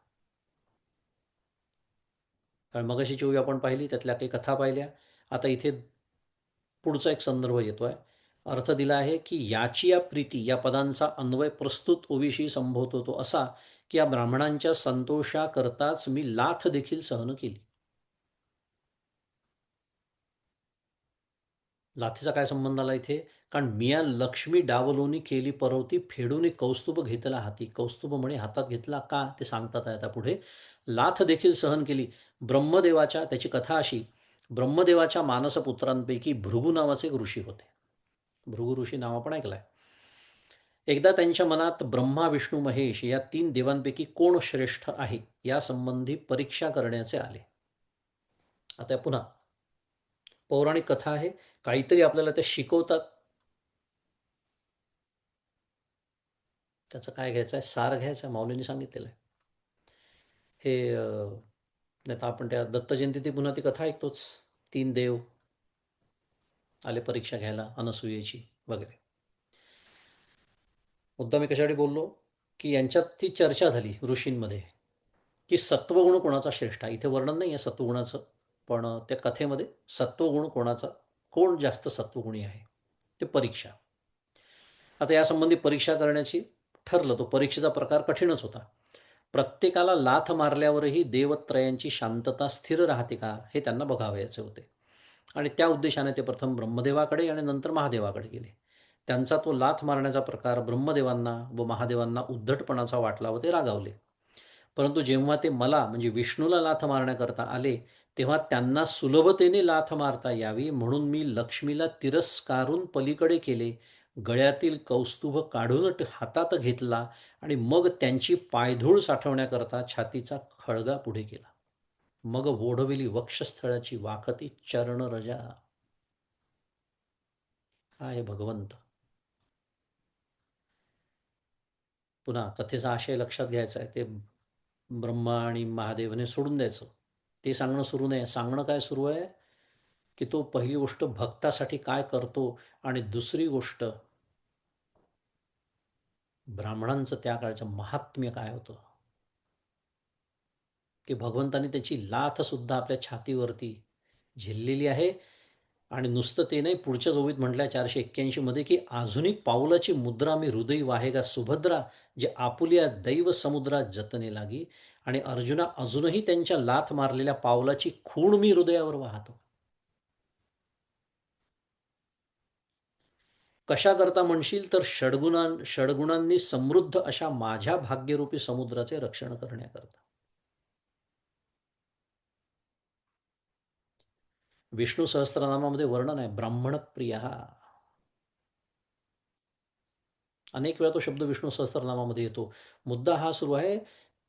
कारण मगाशीची ओवी आपण पाहिली, त्यातल्या काही कथा पाहिल्या. आता इथे पुढचा एक संदर्भ येतोय. अर्थ दिला आहे की याची या प्रीती या पदांचा अन्वय प्रस्तुत ओवीशी संभवतो तो असा की या ब्राह्मणांच्या संतोषाकरताच मी लाथ देखील सहन केली. लाथीचा काय संबंध आला इथे? कारण मिया लक्ष्मी डावलोनी केली परवती, फेडून कौस्तुभ घेतला हाती. कौस्तुभ म्हणे हातात घेतला का, ते सांगतात आता पुढे. लाथ देखील सहन केली. ब्रह्मदेवाच्या, त्याची कथा अशी, ब्रह्मदेवाच्या मानसपुत्रांपैकी भृगू नावाचे एक ऋषी होते. भृगू ऋषी नाव आपण ऐकलंय. एकदा त्यांच्या मनात ब्रह्मा विष्णू महेश या तीन देवांपैकी कोण श्रेष्ठ आहे या संबंधी परीक्षा करण्याचे आले. आता पुन्हा पौराणिक कथा आहे, काहीतरी आपल्याला ते शिकवतात. त्याचं काय घ्यायचं आहे, सार घ्यायचं आहे, माऊलींनी सांगितलेलं आहे हे. नाही तर आपण त्या दत्त जयंती पुन्हा ती कथा ऐकतोच. तीन देव आले परीक्षा घ्यायला अनसूयेची वगैरे. मुद्दा मी कशासाठी बोललो, की यांच्यात ती चर्चा झाली ऋषींमध्ये की सत्वगुण कोणाचा श्रेष्ठ आहे. इथे वर्णन नाही आहे सत्वगुणाचं, पण त्या कथेमध्ये सत्वगुण कोणाचा, कोण जास्त सत्वगुणी आहे, ते परीक्षा. आता यासंबंधी परीक्षा करण्याची ठरलं. तो परीक्षेचा प्रकार कठीणच होता. प्रत्येकाला लाथ मारल्यावरही देवत्रयांची शांतता स्थिर राहते का, हे त्यांना बघावयाचे होते. आणि त्या उद्देशाने ते प्रथम ब्रह्मदेवाकडे आणि नंतर महादेवाकडे गेले. त्यांचा तो लाथ मारण्याचा प्रकार ब्रह्मदेवांना व महादेवांना उद्धटपणाचा वाटला व ते रागावले. परंतु जेव्हा ते मला म्हणजे विष्णूला लाथ मारण्याकरता आले, तेव्हा त्यांना सुलभतेने लाथ मारता यावी म्हणून मी लक्ष्मीला तिरस्कारून पलीकडे केले, गळ्यातील कौस्तुभ काढून हातात घेतला आणि मग त्यांची पायधूळ साठवण्याकरता छातीचा खळगा पुढे केला. मग ओढविली वक्षस्थळाची वाकती चरण रजा. हा आहे भगवंत. पुन्हा कथेचा आशय लक्षात घ्यायचा आहे. ते ब्रह्मा आणि महादेवने सोडून द्यायचं. ते सांगणं सुरू नाही. सांगणं काय सुरू आहे, की तो पहिली गोष्ट भक्तासाठी काय करतो, आणि दुसरी गोष्ट ब्राह्मणांचं त्या काळचं महात्म्य काय होतं, की भगवंतानी त्याची लाथ सुद्धा आपल्या छातीवरती झेललेली आहे. आणि नुसतं ते नाही, पुढच्या ओळीत म्हटलंय 481 मध्ये, की आधुनिक पावलाची मुद्रा मी हृदयी वाहेगा सुभद्रा, जे आपुलिया दैव समुद्रात जतने लागी. आणि अर्जुना, अजूनही त्यांच्या लाथ मारलेल्या पावलाची खूण मी हृदयावर वाहतो. कशा करता म्हणशील तर षडगुणांनी समृद्ध अशा माझ्या भाग्यरूपी समुद्राचे रक्षण करण्याकरता. विष्णू सहस्त्रनामामध्ये वर्णन आहे, ब्राह्मण प्रिय. अनेक वेळा तो शब्द विष्णू सहस्त्रनामामध्ये येतो. मुद्दा हा सुरू आहे,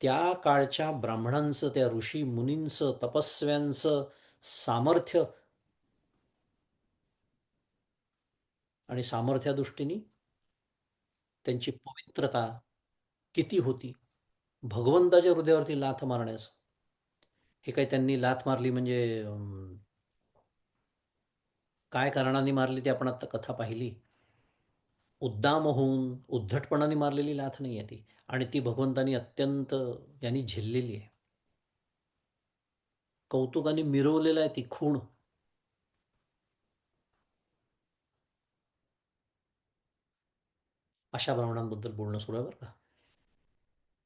त्या काळच्या ब्राह्मणांचं, त्या ऋषी मुनींचं, तपस्व्यांचं सामर्थ्य आणि सामर्थ्यादृष्टीने त्यांची पवित्रता किती होती. भगवंताच्या हृदयावरती लाथ मारण्यास, हे काही त्यांनी लाथ मारली म्हणजे काय कारणाने मारली ती आपण आता कथा पाहिली. उद्दाम होऊन उद्धटपणाने मारलेली लाथ नाही आहे ती. आणि ती भगवंतानी अत्यंत यांनी झेललेली आहे. कौतुकाने मिरवलेलं आहे ती खूण. अशा ब्राह्मणांबद्दल बोलणं सुरू आहे बरं का.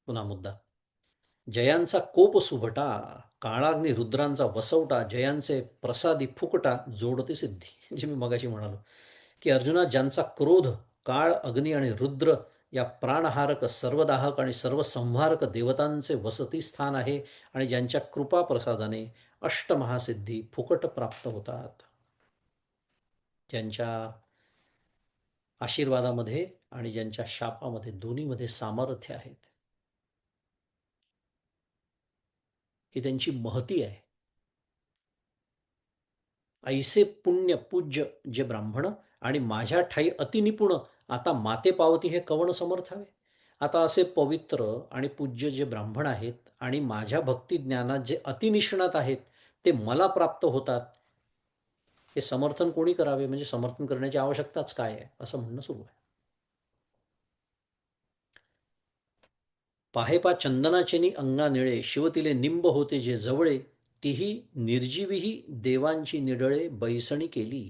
पुन्हा मुद्दा, जयांचा कोप सुभटा, काळाग्नी रुद्रांचा वसवटा, जयांचे प्रसादी फुकटा, जोडते सिद्धी. जे मी मगाशी म्हणालो, की अर्जुना, ज्यांचा क्रोध, काळ, अग्नी आणि रुद्र या प्राणहारक, सर्वदाहक आणि सर्वसंहारक देवतांचे वसतिस्थान आहे, आणि ज्यांच्या कृपा प्रसादाने अष्टमहासिद्धी फुकट प्राप्त होतात. ज्यांच्या आशीर्वादामध्ये आणि ज्यांच्या शापामध्ये, दोन्हीमध्ये सामर्थ्य आहेत, ही त्यांची महती आहे. ऐसे पुण्य पूज्य जे ब्राह्मण, आणि माझ्या ठाई अतिनिपुण, आता माते पावती हे कवण समर्थावे. आता असे पवित्र आणि पूज्य जे ब्राह्मण आहेत आणि माझ्या भक्ती ज्ञानात जे अतिनिष्णात आहेत, ते मला प्राप्त होतात, हे समर्थन कोणी करावे, म्हणजे समर्थन करण्याची आवश्यकताच काय आहे, असं म्हणणं सुरू आहे. पाहेपा चंदनाचेनी अंगा निळे, शिवतिले निंब होते जे जवळे, तीही निर्जीवीही देवांची निडळे बैसणी केली.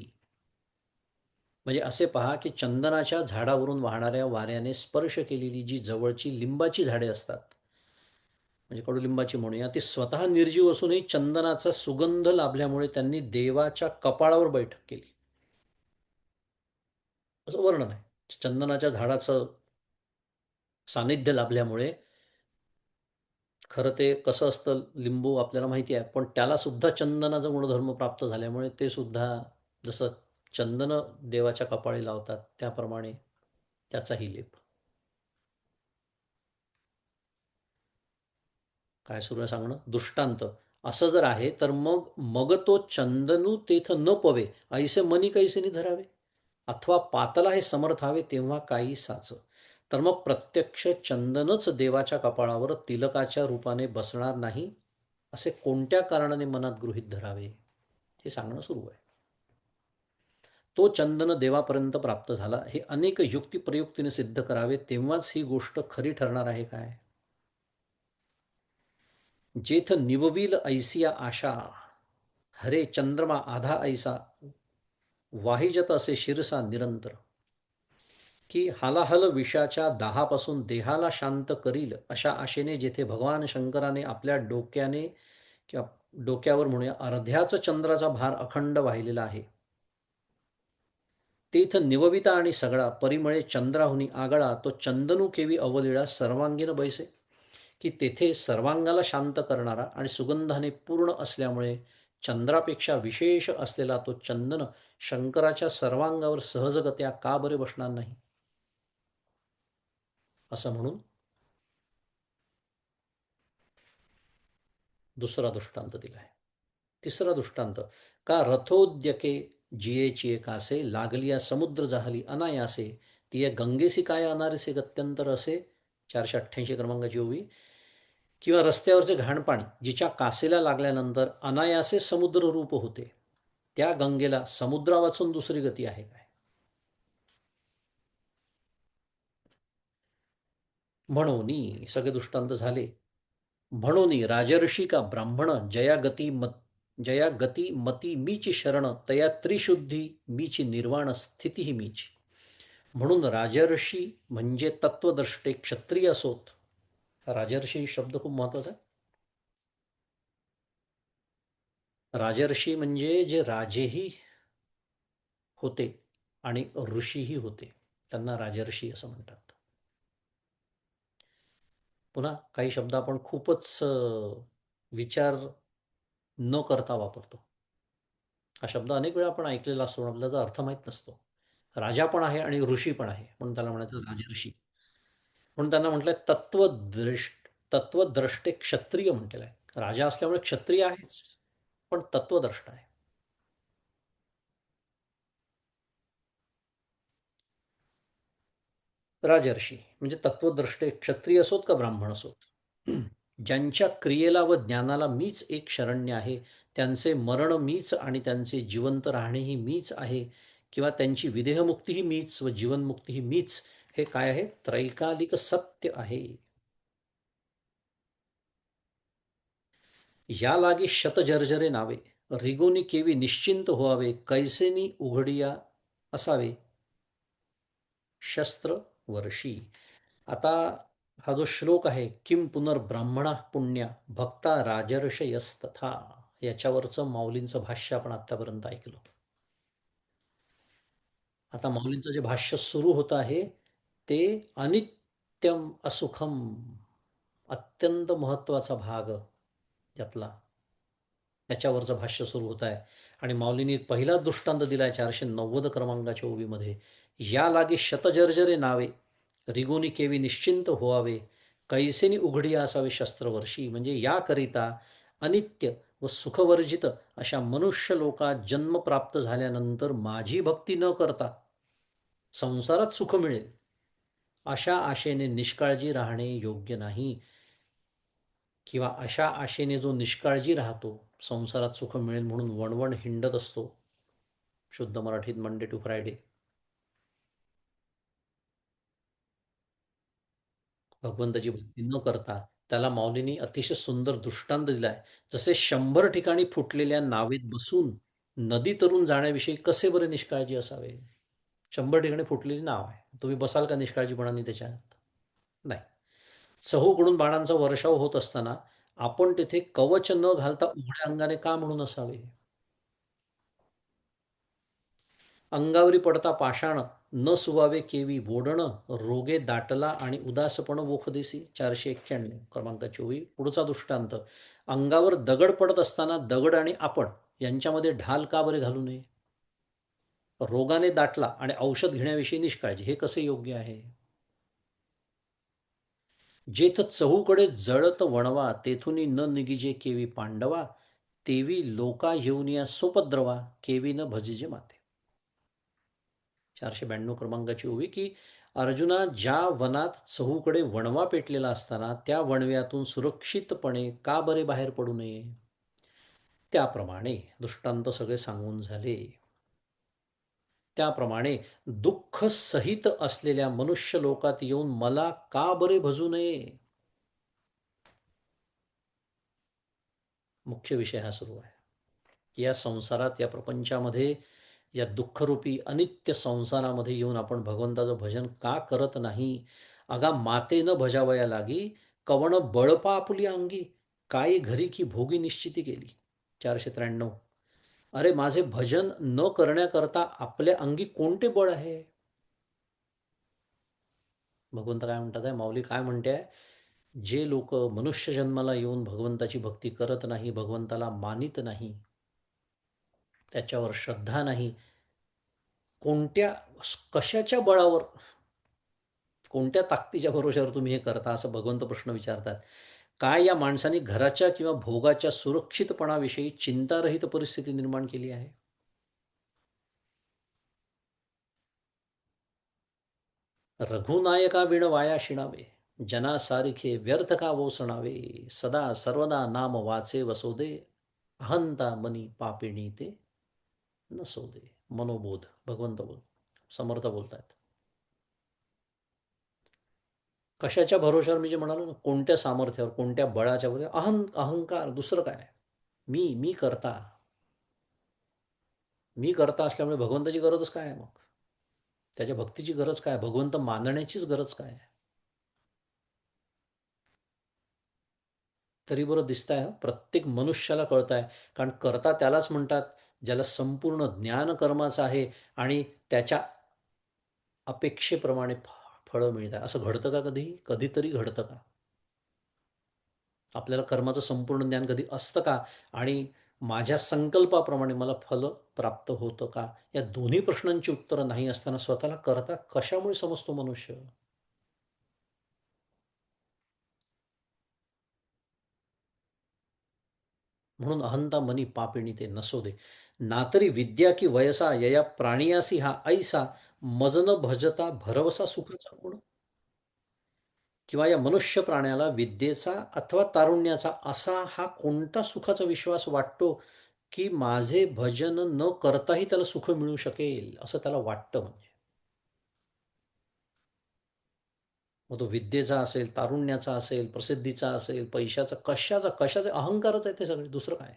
म्हणजे असे पहा, की चंदनाच्या झाडावरून वाहणाऱ्या वाऱ्याने स्पर्श केलेली जी जवळची लिंबाची झाडे असतात, म्हणजे कडुलिंबाची म्हणूया, ती स्वतः निर्जीव असूनही चंदनाचा सुगंध लाभल्यामुळे त्यांनी देवाच्या कपाळावर बैठक केली, असं वर्णन आहे. चंदनाच्या झाडाचं सानिध्य लाभल्यामुळे, खरं ते कसं असतं, लिंबू आपल्याला माहिती आहे, पण त्याला सुद्धा चंदनाचा गुणधर्म प्राप्त झाल्यामुळे ते सुद्धा जसं चंदन देवाच्या कपाळी लावतात, त्याप्रमाणे त्याचाही लेप. काय सुरू आहे सांगणं, दृष्टांत, असं जर आहे तर मग मग तो चंदनू तेथ न पवे, ऐसे मनी कैसे धरावे. अथवा पातला हे समर्थावे तेव्हा काही साच. तर मग प्रत्यक्ष चंदनच देवाच्या कपाळावर तिलकाच्या रूपाने बसणार नाही, असे कोणत्या कारणाने मनात गृहीत धरावे, हे सांगणं सुरू आहे. तो चंदन देवापर्यंत प्राप्त झाला, हे अनेक युक्तिप्रयुक्तीने सिद्ध करावे, तेव्हाच ही गोष्ट खरी ठरणार आहे काय. जेथ निवविल ऐसिया आशा, हरे चंद्रमा आधा ऐसा, वाहिजत असे शिरसा निरंतर. की हालाहल विषाच्या दाहापासून देहाला शांत करील, अशा आशेने जेथे भगवान शंकराने आपल्या डोक्याने किंवा डोक्यावर म्हणूया अर्ध्याच चंद्राचा भार अखंड वाहिलेला आहे, तेथ निवविता आणि सगळा परिमळे चंद्राहुनी आगळा, तो चंदनू केवी अवलिळा सर्वांगीण बैसे. की तेथे सर्वांगाला शांत करणारा आणि सुगंधाने पूर्ण असल्यामुळे चंद्रापेक्षा विशेष असलेला तो चंदन शंकराच्या सर्वांगावर सहजगत्या का बरे बसणार नाही, असं म्हणून दुसरा दृष्टांत दिलाय. तिसरा दृष्टांत, का रथोद्यके जियेची कासे लागलिया समुद्र जाहली अनायासे ती गंगेसी काय अनारसे गत्यंतर असे. 488 क्रमांकाची ओवी. किंवा रस्त्यावरचे घाणपाणी जिच्या कासेला लागल्यानंतर अनायासे समुद्र रूप होते, त्या गंगेला समुद्रा वाचून दुसरी गती आहे काय? म्हणून सगळे दृष्टांत झाले. म्हणून राजर्षी का ब्राह्मण जया गती मती मीची शरण तया त्रिशुद्धी मीची निर्वाण स्थिती ही मीची. म्हणून राजर्षी म्हणजे तत्वद्रष्टे क्षत्रिय असोत. राजर्षी शब्द खूप महत्वाचा आहे. राजर्षी म्हणजे जे राजेही होते आणि ऋषीही होते, त्यांना राजर्षी असं म्हणतात. पुन्हा काही शब्द आपण खूपच विचार न करता वापरतो. हा शब्द अनेक वेळा आपण ऐकलेला असतो, आपल्याला त्याचा अर्थ माहीत नसतो. राजा पण आहे आणि ऋषी पण आहे, म्हणून त्याला म्हणायचं राजर्षी. म्हणून त्यांना म्हटलंय तत्वद्रष्टे क्षत्रिय म्हटलेलं आहे. राजा असल्यामुळे क्षत्रिय आहेच, पण तत्वद्रष्टा आहे. राजर्षी म्हणजे तत्वद्रष्टे क्षत्रिय असोत का ब्राह्मण असोत, ज्यांच्या क्रियेला व ज्ञानाला मीच एक शरण्य आहे, त्यांचे मरण मीच आणि त्यांचे जिवंत राहणेही मीच आहे, किंवा त्यांची विदेहमुक्तीही मीच व जीवनमुक्तीही मीच, हे काय आहे? त्रैकालिक सत्य आहे. या लागी शतजर्जरे नावे रिगोनी केवी निश्चिंत व्हावे, कैसेनी उघडिया असावे शस्त्र वर्षी. आता हा जो श्लोक आहे, किम पुनर्ब्राह्मणा पुण्या भक्ता राजर्षयस्तथा, याच्यावरचं माऊलींचं भाष्य आपण आतापर्यंत ऐकलं. आता माऊलींचं जे भाष्य सुरू होत आहे ते अनित्यम असुखम, अत्यंत महत्वाचा भाग त्यातला, त्याच्यावरचं भाष्य सुरू होत आहे. आणि माऊलींनी पहिला दृष्टांत दिलाय 490 क्रमांकाच्या ओवीमध्ये. या लागे शतजर्जरे नावे रिगोनी केवी निश्चिंत व्हावे, कैसेनी उघडी असावे शस्त्रवर्षी. म्हणजे याकरिता अनित्य व सुखवर्जित अशा मनुष्य लोकात जन्म प्राप्त झाल्यानंतर माझी भक्ती न करता संसारात सुख मिळेल अशा आशेने निष्काळजी राहणे योग्य नाही. किंवा अशा आशेने जो निष्काळजी राहतो, संसारात सुख मिळेल म्हणून वणवण हिंडत असतो, शुद्ध मराठीत मंडे टू फ्रायडे, भगवंताची भक्ती न करता, त्याला माऊलींनी अतिशय सुंदर दृष्टांत दिलाय. जसे 100 ठिकाणी फुटलेल्या नावेत बसून नदी तरून जाण्याविषयी कसे बरे निष्काळजी असावे. 100 ठिकाणी फुटलेली नाव आहे, तुम्ही बसाल का निष्काळजीपणाने त्याच्यात? नाही. चहूकडून बाणांचा वर्षाव होत असताना आपण तेथे कवच न घालता उघड्या अंगाने का म्हणून असावे? अंगावरी पडता पाषाण न सुवावे केवी बोडण, रोगे दाटला आणि उदासपण वोखदेसी. 491 क्रमांकाची ओवी. पुढचा दृष्टांत, अंगावर दगड पडत असताना दगड आणि आपण यांच्यामध्ये ढाल का बरे घालू नये? रोगाने दाटला आणि औषध घेण्याविषयी निष्काळजी, हे कसे योग्य आहे? जेथ चहूकडे जळत वणवा तेथुनी न निगिजे केवी पांडवा, तेवी लोका येऊनिया सोपद्रवा केवी न भजिजे माते. 492 क्रमांकाची ओवी, की अर्जुना, ज्या वनात चहूकडे वणवा पेटलेला असताना त्या वणव्यातून सुरक्षितपणे का बरे बाहेर पडू नये? त्याप्रमाणे दृष्टांत सगळे सांगून झाले. त्याप्रमाणे दुःख सहित असलेल्या मनुष्य लोकात येऊन मला का बरे भजू नये? मुख्य विषय हा सुरू आहे. या संसारात, या प्रपंचामध्ये, या दुःखरूपी अनित्य संसारामध्ये येऊन आपण भगवंताचं भजन का करत नाही? अगा माते न भजावया लागी, कवण बळपा आपुली अंगी, काय घरी की भोगी निश्चिती केली. 493. अरे माझे भजन न करण्याकरता आपल्या अंगी कोणते बळ आहे? भगवंत काय म्हणतात आहे, माऊली काय म्हणते आहे, जे लोक मनुष्य जन्माला येऊन भगवंताची भक्ती करत नाही, भगवंताला मानित नाही, त्याच्यावर श्रद्धा नाही, कोणत्या कशाच्या बळावर, कोणत्या ताकदीच्या भरोश्यावर तुम्ही हे करता, असं भगवंत प्रश्न विचारतात. काय या माणसाने घराच्या किंवा भोगाच्या सुरक्षितपणाविषयी चिंतारहित परिस्थिती निर्माण केली आहे? रघुनायका विण वाया शिणावे, जना सारिखे व्यर्थ का वोसणावे, सदा सर्वदा नाम वाचे वसोदे, अहंता मनी पापिणी ते नसोदे. मनोबोध भगवंत समर्थ बोलतायत. कशाच्या भरोशावर मी जे म्हणालो ना, कोणत्या सामर्थ्यावर, कोणत्या बळाच्या बरोबर, अहंकार, दुसरं काय? मी करता. मी करता असल्यामुळे भगवंताची गरजच काय आहे मग? त्याच्या भक्तीची गरज काय? भगवंत मानण्याचीच गरज काय? तरी बरं दिसतंय हं, प्रत्येक मनुष्याला कळत आहे. कारण कर्ता त्यालाच म्हणतात, ज्याला संपूर्ण ज्ञान कर्माचं आहे आणि त्याच्या अपेक्षेप्रमाणे फळं मिळत आहे. असं घडतं का कधी? कधीतरी घडतं का? आपल्याला कर्माचं संपूर्ण ज्ञान कधी असतं का? आणि माझ्या संकल्पाप्रमाणे मला फलं प्राप्त होतं का? या दोन्ही प्रश्नांची उत्तरं नाही असताना स्वतःला कर्ता कशामुळे समजतो मनुष्य? म्हणून अहंता मनी पापिणी ते नसोदे. नातरी विद्या की वयसा यया प्राणियासी हा ऐसा मज न भजता भरवसा सुखाचा गुण. किंवा या मनुष्य प्राण्याला विद्येचा अथवा तारुण्याचा असा हा कोणता सुखाचा विश्वास वाटतो, की माझे भजन न करताही त्याला सुख मिळू शकेल, असं त्याला वाटतं म्हणजे. मग तो विद्येचा असेल, तारुण्याचा असेल, प्रसिद्धीचा असेल, पैशाचा, कशाचा अहंकारच आहे ते सगळे, दुसरं काय?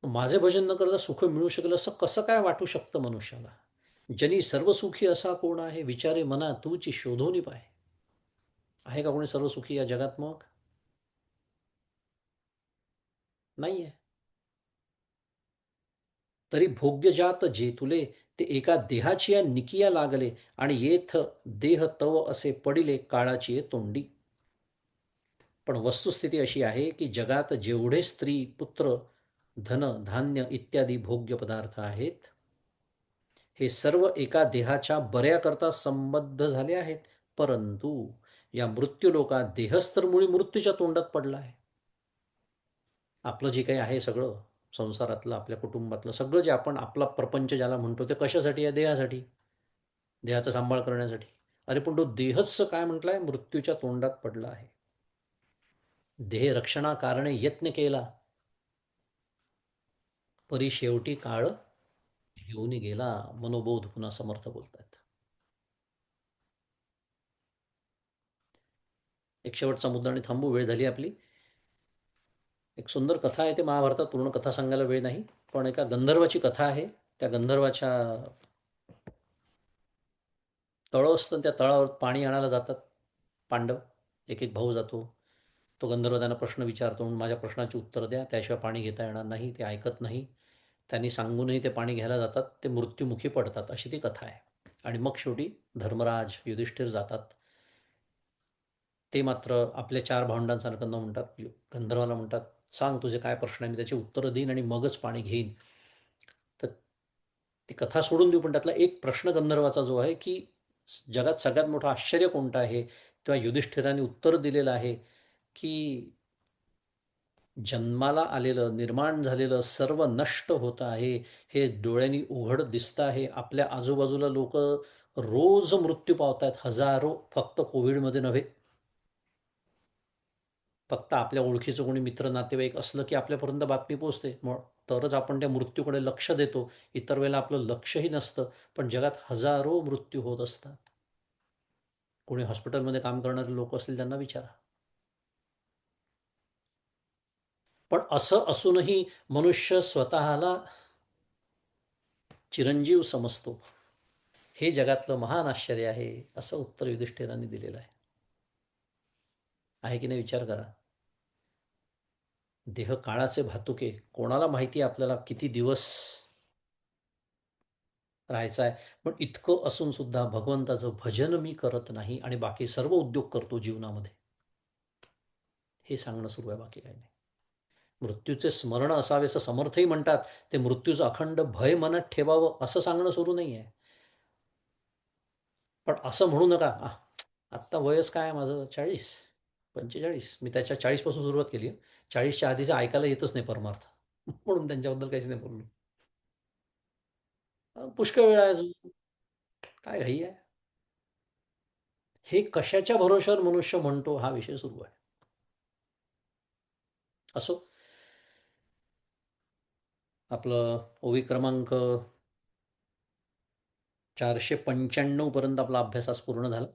माझे भजन न करता सुख मिळू शकेल असं कसं काय वाटू शकतं मनुष्याला? जनी सर्वसुखी असा कोण आहे, विचारे मना तूची शोधूनी पाय. आहे का कोणी सर्वसुखी या जगात मग? नाहीये. तरी भोग्य जात जे तुले, ते एका देहाची या निकिया लागले, आणि येथ देह तव असे पडिले काळाची तोंडी. पण वस्तुस्थिती अशी आहे की जगात जेवढे स्त्री, पुत्र, धन, धान्य इत्यादी भोग्य पदार्थ आहेत, हे सर्व एका देहाच्या बऱ्याकरता संबद्ध झाले आहेत. परंतु या मृत्यूलोकात देहच तर मुळी मृत्यूच्या तोंडात पडला आहे. आपलं जे काही आहे सगळं, संसारातलं, आपल्या कुटुंबातलं सगळं, जे आपण आपला प्रपंच ज्याला म्हणतो, ते कशासाठी आहे? देहासाठी, देहाचा सांभाळ करण्यासाठी. अरे पण तो देहच काय म्हटलाय? मृत्यूच्या तोंडात पडला आहे. देह रक्षणाकारणे यत्न केला, परी शेवटी काळ घेऊन गेला. मनोबोध पुन्हा समर्थ बोलतात. एक शेवटचा मुद्दा आणि थांबू, वेळ झाली आपली. एक सुंदर कथा आहे, ते महाभारतात, पूर्ण कथा सांगायला वेळ नाही. पण एका गंधर्वाची कथा आहे. त्या गंधर्वाच्या तळं असतं, त्या तळावर पाणी आणायला जातात पांडव. एक एक भाऊ जातो. तो गंधर्व त्यांना प्रश्न विचारतो, म्हणून माझ्या प्रश्नाची उत्तर द्या, त्याशिवाय पाणी घेता येणार नाही. ते ऐकत नाही. त्यांनी सांगूनही ते पाणी घ्यायला जातात, ते मृत्युमुखी पडतात. अशी ती कथा आहे. आणि मग शेवटी धर्मराज युधिष्ठिर जातात. ते मात्र आपल्या चार भावंडांसारखं न म्हणतात, गंधर्वाला म्हणतात, सांग तुझे काय प्रश्न आहे, मी त्याची उत्तरं देईन आणि मगच पाणी घेईन. तर ती कथा सोडून देऊ, पण त्यातला एक प्रश्न गंधर्वाचा जो आहे, की जगात सगळ्यात मोठं आश्चर्य कोणतं आहे, तेव्हा युधिष्ठिराने उत्तर दिलेलं आहे, की जन्माला आलेलं, निर्माण झालेलं सर्व नष्ट होत आहे, हे डोळ्यांनी उघड दिसतं आहे. आपल्या आजूबाजूला लोक रोज मृत्यू पावत आहेत, हजारो, फक्त कोविडमध्ये नव्हे. फक्त आपल्या ओळखीचं कोणी मित्र, नातेवाईक असलं की आपल्यापर्यंत बातमी पोहोचते, मग तरच आपण त्या मृत्यूकडे लक्ष देतो. इतर वेळेला आपलं लक्षही नसतं. पण जगात हजारो मृत्यू होत असतात. कोणी हॉस्पिटलमध्ये काम करणारे लोक असतील त्यांना विचारा. पण असं असूनही मनुष्य स्वतःला चिरंजीव समजतो. हे जगातलं महान आश्चर्य आहे, असं उत्तर युधिष्ठिरांनी दिलेलं आहे. आहे की नाही, विचार करा. देह काळाचे भातुके, कोणाला माहिती आहे आपल्याला किती दिवस राहायचं आहे. पण इतकं असून सुद्धा भगवंताचं भजन मी करत नाही आणि बाकी सर्व उद्योग करतो जीवनामध्ये, हे सांगणं सुरू आहे, बाकी काही नाही. मृत्यूचे स्मरण असावे असं समर्थही म्हणतात. ते मृत्यूचं अखंड भय मनात ठेवावं असं सांगणं सुरू नाही आहे. पण असं म्हणू नका, आत्ता वयस काय आहे माझं? 40, 45. मी त्याच्या 40 पासून सुरुवात केली आहे. 40च्या आधीचं ऐकायला येतच नाही परमार्थ. म्हणून त्यांच्याबद्दल काहीच नाही बोललो. पुष्कळ वेळ आहे अजून. काय घाई आहे? हे कशाच्या भरोश्यावर मनुष्य म्हणतो हा विषय सुरू आहे. असो. आपलं ओवी क्रमांक 495 पर्यंत आपला अभ्यास आज पूर्ण झाला.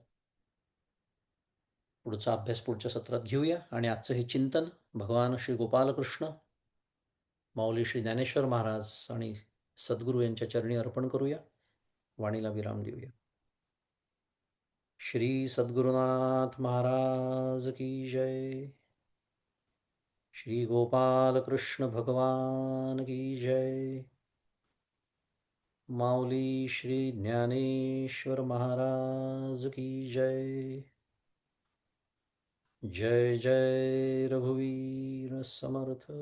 पुढचा अभ्यास पुढच्या सत्रात घेऊया आणि आजचं हे चिंतन भगवान श्री गोपालकृष्ण, माऊली श्री ज्ञानेश्वर महाराज आणि सद्गुरू यांच्या चरणी अर्पण करूया. वाणीला विराम देऊया. श्री सद्गुरुनाथ महाराज की जय. श्री गोपाल कृष्ण भगवान की जय. माऊली श्री ज्ञानेश्वर महाराज की जय. जय जय रघुवीर समर्थ.